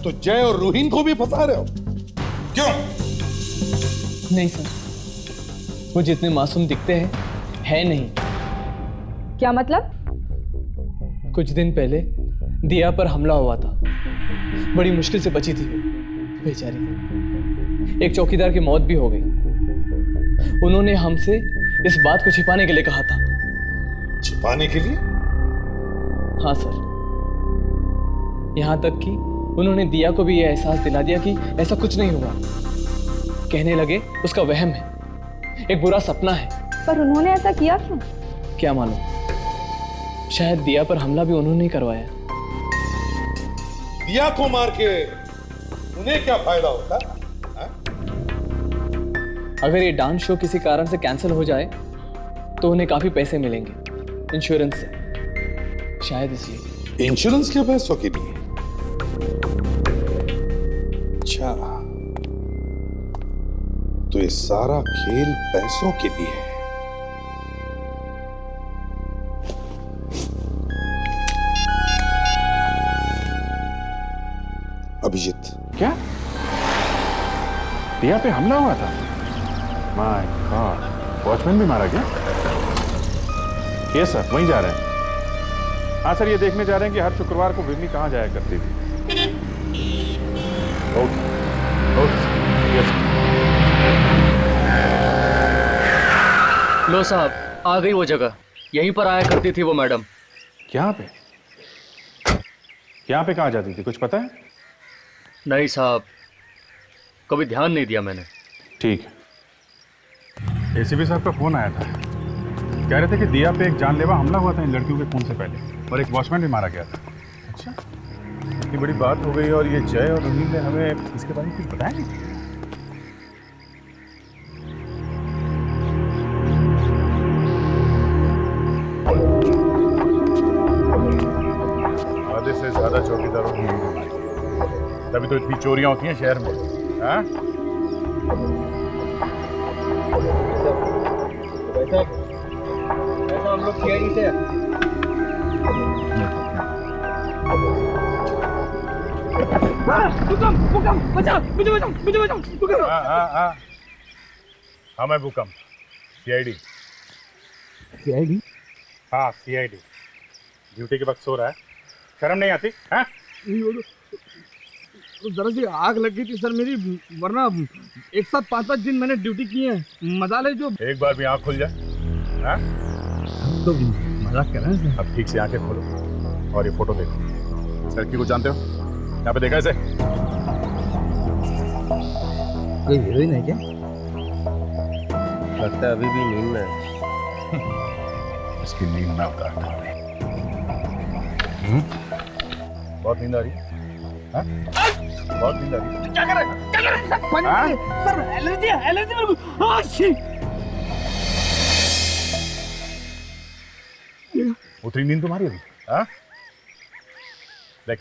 तो जय और रूहीन को भी फंसा रहे हो? क्यों? नहीं सर, वो जितने मासूम दिखते हैं है नहीं। क्या मतलब? कुछ दिन पहले दिया पर हमला हुआ था, बड़ी मुश्किल से बची थी बेचारी। एक चौकीदार की मौत भी हो गई। उन्होंने हमसे इस बात को छिपाने के लिए कहा था। छिपाने के लिए? हाँ सर, यहां तक कि उन्होंने दिया को भी यह एहसास दिला दिया कि ऐसा कुछ नहीं हुआ। कहने लगे उसका वहम है, एक बुरा सपना है। पर उन्होंने ऐसा किया क्यों? क्या मालूम, शायद दिया पर हमला भी उन्होंने ही करवाया। दिया को मार के उन्हें क्या फायदा होता? अगर ये डांस शो किसी कारण से कैंसिल हो जाए तो उन्हें काफी पैसे मिलेंगे इंश्योरेंस से, शायद इसलिए। इंश्योरेंस के पैसों के लिए? अच्छा, तो ये सारा खेल पैसों के लिए है। अभिजीत, क्या दिया पे हमला हुआ था? माय गॉड, वॉचमैन भी मारा गया? ये सर वहीं जा रहे हैं। हाँ सर, ये देखने जा रहे हैं कि हर शुक्रवार को विमी कहाँ जाया करती थी। Okay okay, yes. लो साहब, आ गई वो जगह, यहीं पर आया करती थी वो मैडम। यहाँ पे? यहाँ पे कहाँ जाती थी, कुछ पता है? नहीं साहब, कभी ध्यान नहीं दिया मैंने। ठीक है। एसीपी साहब का फोन आया था, कह रहे थे कि दिया पे एक जानलेवा हमला हुआ था इन लड़कियों के खून से पहले, और एक वॉचमैन भी मारा गया था। अच्छा, इतनी बड़ी बात हो गई और ये जय और रहीम ने हमें इसके बारे में कुछ बताया नहीं। आधे से ज्यादा चौकीदारों की नींद उड़ाई, तभी तो इतनी चोरियां होती हैं शहर में। हाँ? ऐसा हम लोग सीआईडी से हाँ मैं भूकंप, सीआईडी। सीआईडी? हाँ सीआईडी। ड्यूटी के वक्त सो रहा है, शर्म नहीं आती? हाँ? जरा सी आग लग गई थी सर मेरी, वरना एक साथ 5-5 दिन मैंने ड्यूटी की है। मजा ले जो एक बार भी आँख खुल जाए। हाँ? तो मजाक कर रहे हैं सर। अब ठीक से आंखें खोलो और ये फोटो देखो। इस लड़की को जानते हो? यहाँ पे देखा इसे? कोई हीरोइन है क्या? लगता है अभी भी नींद में है। इसकी नींद में उतारता हूँ। बहुत नींद आ रही है? हाँ? बहुत नींद आ रही है? क्या कर रहे हैं? क्या कर रहे हैं सर? एलर्जी है, एलर्जी मेरे को। उतरी नींद तुम्हारी अभी? हाँ? देख,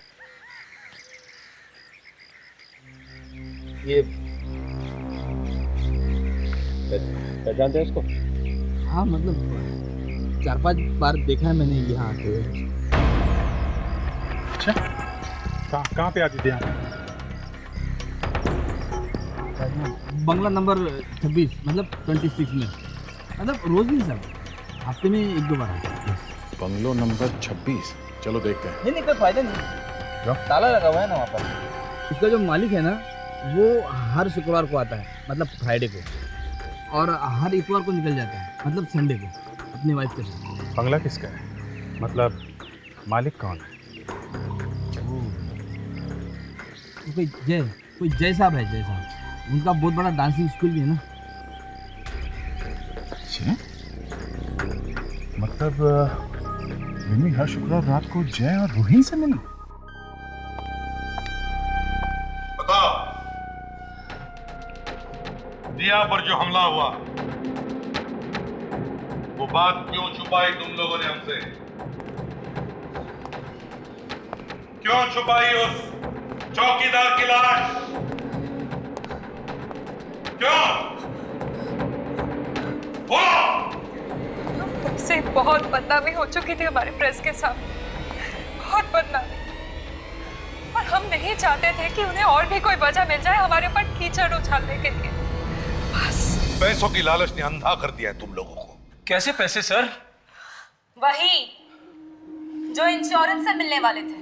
ये पहचानते हैं इसको? हाँ मतलब 4-5 बार देखा है मैंने यहाँ आके। अच्छा, कहाँ पे आती थी यहाँ? बंगला नंबर 26, मतलब 26 में, मतलब रोज नहीं सर, हफ्ते में 1-2 बार आता है। बंगलो नंबर 26, चलो देखते हैं। नहीं कोई फायदा नहीं, क्यों? ताला लगा हुआ है ना वहाँ पर। उसका जो मालिक है ना, वो हर शुक्रवार को आता है, मतलब फ्राइडे को, और हर इतवार को निकल जाता है, मतलब संडे को, अपनी वाइफ के साथ। बंगला किसका है? मतलब मालिक कौन है? कोई जय साहब है, जय साहब। उनका बहुत बड़ा डांसिंग स्कूल भी है ना। अच्छा, मतलब मिमी हर शुक्रवार रात को जय और रूही से मिली? बताओ, दिया पर जो हमला हुआ वो बात क्यों छुपाई तुम लोगों ने हमसे? क्यों छुपाई उस चौकीदार की लाश? क्यों? से बहुत बदनामी हो चुकी थी हमारे प्रेस के सामने, बहुत बदनामी, और हम नहीं चाहते थे कि उन्हें और भी कोई वजह मिल जाए हमारे ऊपर कीचड़ उछालने के लिए। बस पैसों की लालच ने अंधा कर दिया है तुम लोगों को। कैसे पैसे सर? वही जो इंश्योरेंस से मिलने वाले थे।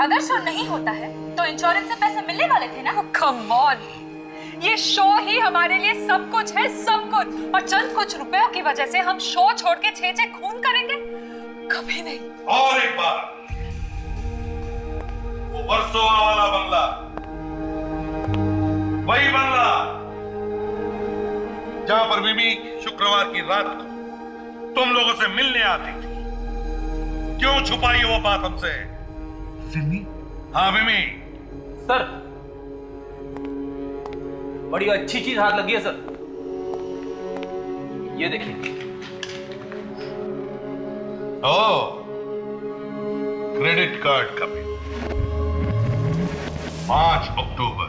अगर शो नहीं होता है तो इंश्योरेंस से पैसे मिलने वाले थे ना। कम ऑन, ये शो ही हमारे लिए सब कुछ है, सब कुछ, और चंद कुछ रुपयों की वजह से हम शो छोड़ के 6 खून करेंगे? कभी नहीं। और एक बार, वो वर्सोवा वाला बंगला, वही बंगला जहां पर विमी शुक्रवार की रात को तुम लोगों से मिलने आती थी, क्यों छुपाई वो बात हमसे? विमी? हाँ विमी। सर बड़ी अच्छी चीज हाथ लगी है सर। ये देखिए। क्रेडिट कार्ड का बिल 5 अक्टूबर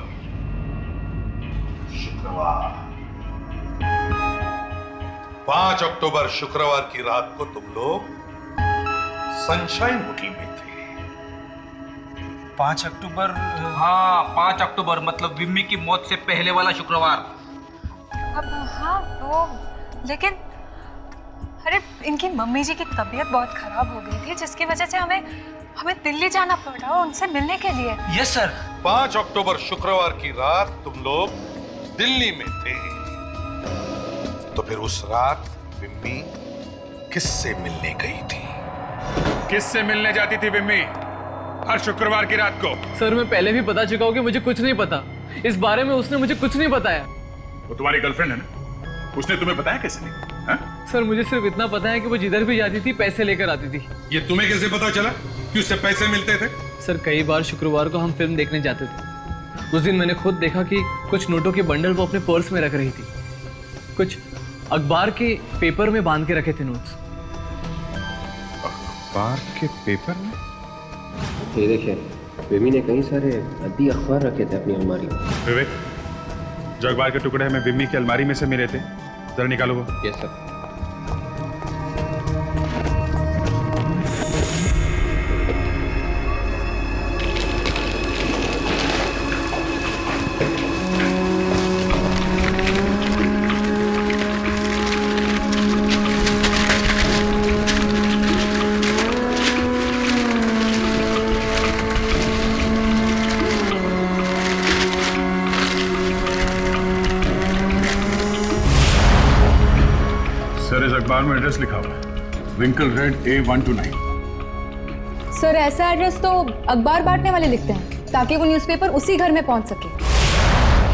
शुक्रवार। 5 अक्टूबर शुक्रवार की रात को तुम लोग सनशाइन होटल में थे। 5 अक्टूबर? हाँ 5 अक्टूबर मतलब विम्मी की मौत से पहले वाला शुक्रवार। अब हाँ वो, लेकिन अरे इनकी मम्मी जी की तबीयत बहुत खराब हो गई थी जिसकी वजह से हमें दिल्ली जाना पड़ा उनसे मिलने के लिए। Yes sir. 5 अक्टूबर शुक्रवार की रात तुम लोग दिल्ली में थे, तो फिर उस रात विम्मी किससे मिलने गई थी? किससे मिलने जाती थी विम्मी हर शुक्रवार की रात को? सर मैं पहले भी बता चुका हूँ कि मुझे कुछ नहीं पता इस बारे में। उसने मुझे कुछ नहीं बताया। वो तुम्हारी गर्लफ्रेंड है ना, उसने तुम्हें बताया कैसे नहीं? सर मुझे सिर्फ इतना पता है कि वो जिधर भी जाती थी पैसे लेकर आती थी। ये तुम्हें कैसे पता चला कि उससे पैसे मिलते थे? सर कई बार शुक्रवार को हम फिल्म देखने जाते थे। उस दिन मैंने खुद देखा कि कुछ नोटों के बंडल वो अपने पर्स में रख रही थी, कुछ अखबार के पेपर में बांध के रखे थे नोट्स। अखबार के पेपर में? ये देखिए, विमी ने कई सारे अद्दी अखबार रखे थे अपनी अलमारी में। विवेक, जो अखबार के टुकड़े हमें विमी की अलमारी में से मिले थे, जरा निकालो वो। Yes sir. अखबार में एड्रेस लिखा हुआ है, विंकल रेड A129। सर ऐसा एड्रेस तो अखबार बांटने वाले लिखते हैं ताकि वो न्यूज़पेपर उसी घर में पहुंच सके।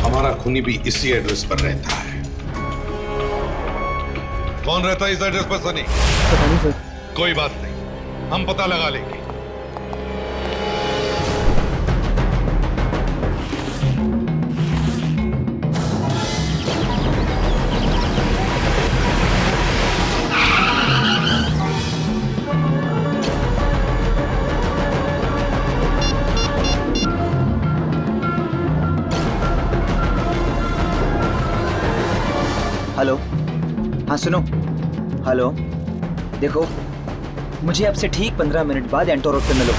हमारा खूनी भी इसी एड्रेस पर रहता है। कौन रहता है इस एड्रेस पर सनी? पता नहीं सर। कोई बात नहीं, हम पता लगा लेंगे। हेलो, हाँ सुनो, हेलो, देखो मुझे आपसे ठीक 15 मिनट बाद एंटो रोड पे मिलो।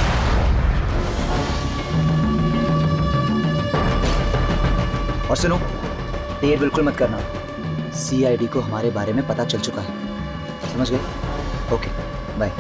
और सुनो, देर बिल्कुल मत करना, CID को हमारे बारे में पता चल चुका है, समझ गए? Okay, bye.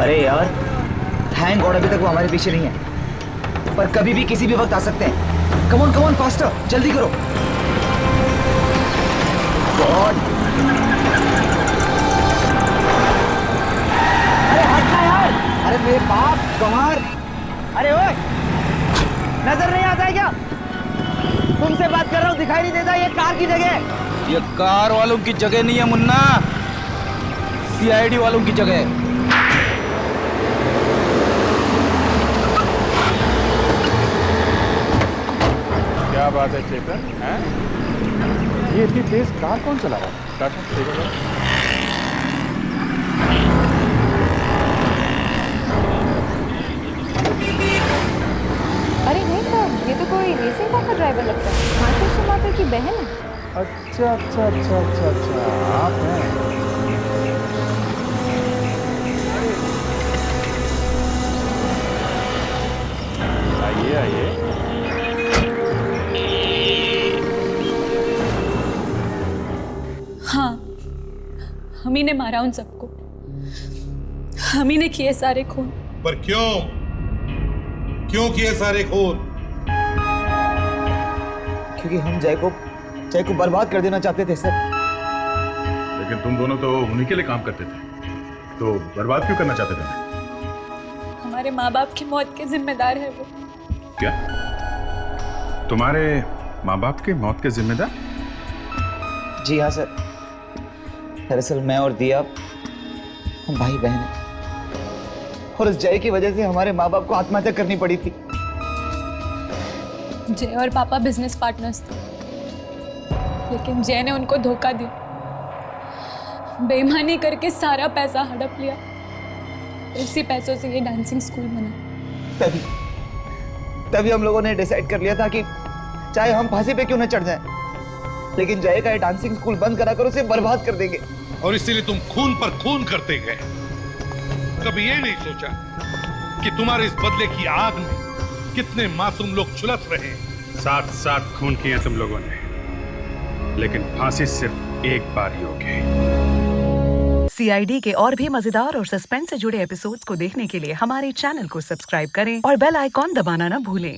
अरे यार, थैंक गॉड अभी तक वो हमारे पीछे नहीं है, पर कभी भी किसी भी वक्त आ सकते हैं। कम ऑन फास्टर, जल्दी करो। गॉड, अरे हटना यार, अरे मेरे बाप कमार, अरे ओए, नजर नहीं आता है क्या? तुमसे बात कर रहा हूँ, दिखाई नहीं देता? ये कार की जगह है। ये कार वालों की जगह नहीं है मुन्ना, CID वालों की जगह है। क्या बात है चेतन, हैं? ये इतनी तेज कार कौन चला रहा है? टाटा, देखो जरा। अरे नहीं साहब, ये तो कोई रेसिंग कार का ड्राइवर लगता है। मास्टर सुमाकर की बहन है। अच्छा अच्छा अच्छा अच्छा अच्छा, आप हैं। आइए आइए। हाँ, हम ही ने मारा उन सबको, हम ही ने किए सारे खून। पर क्यों? क्यों किए सारे खून? क्योंकि हम जय को बर्बाद कर देना चाहते थे सर। लेकिन तुम दोनों तो उन्हीं के लिए काम करते थे, तो बर्बाद क्यों करना चाहते थे? हमारे माँ बाप की मौत के जिम्मेदार है वो। क्या? तुम्हारे माँ बाप के मौत के जिम्मेदार? जी हाँ सर। दरअसल मैं और दिया हम भाई बहन हैं, और इस जय की वजह से हमारे माँ बाप को आत्महत्या करनी पड़ी थी। जय और पापा बिजनेस पार्टनर्स थे, लेकिन जय ने उनको धोखा दिया, बेईमानी करके सारा पैसा हड़प लिया। उसी पैसों से ये डांसिंग स्कूल बना। तभी हम लोगों ने डिसाइड कर लिया था कि चाहे हम फांसी पे क्यों न चढ़ जाएं, लेकिन जय का ये डांसिंग स्कूल बंद करा कर उसे बर्बाद कर देंगे। और इसीलिए तुम खून पर खून करते गए। कभी ये नहीं सोचा कि तुम्हारे इस बदले की आग में कितने मासूम लोग झुलस रहे हैं। 7 खून किए तुम लोगों ने, लेकिन फांसी सिर्फ एक बार ही होगी। CID के और भी मजेदार और सस्पेंस से जुड़े एपिसोड्स को देखने के लिए हमारे चैनल को सब्सक्राइब करें और बेल आइकॉन दबाना ना भूलें।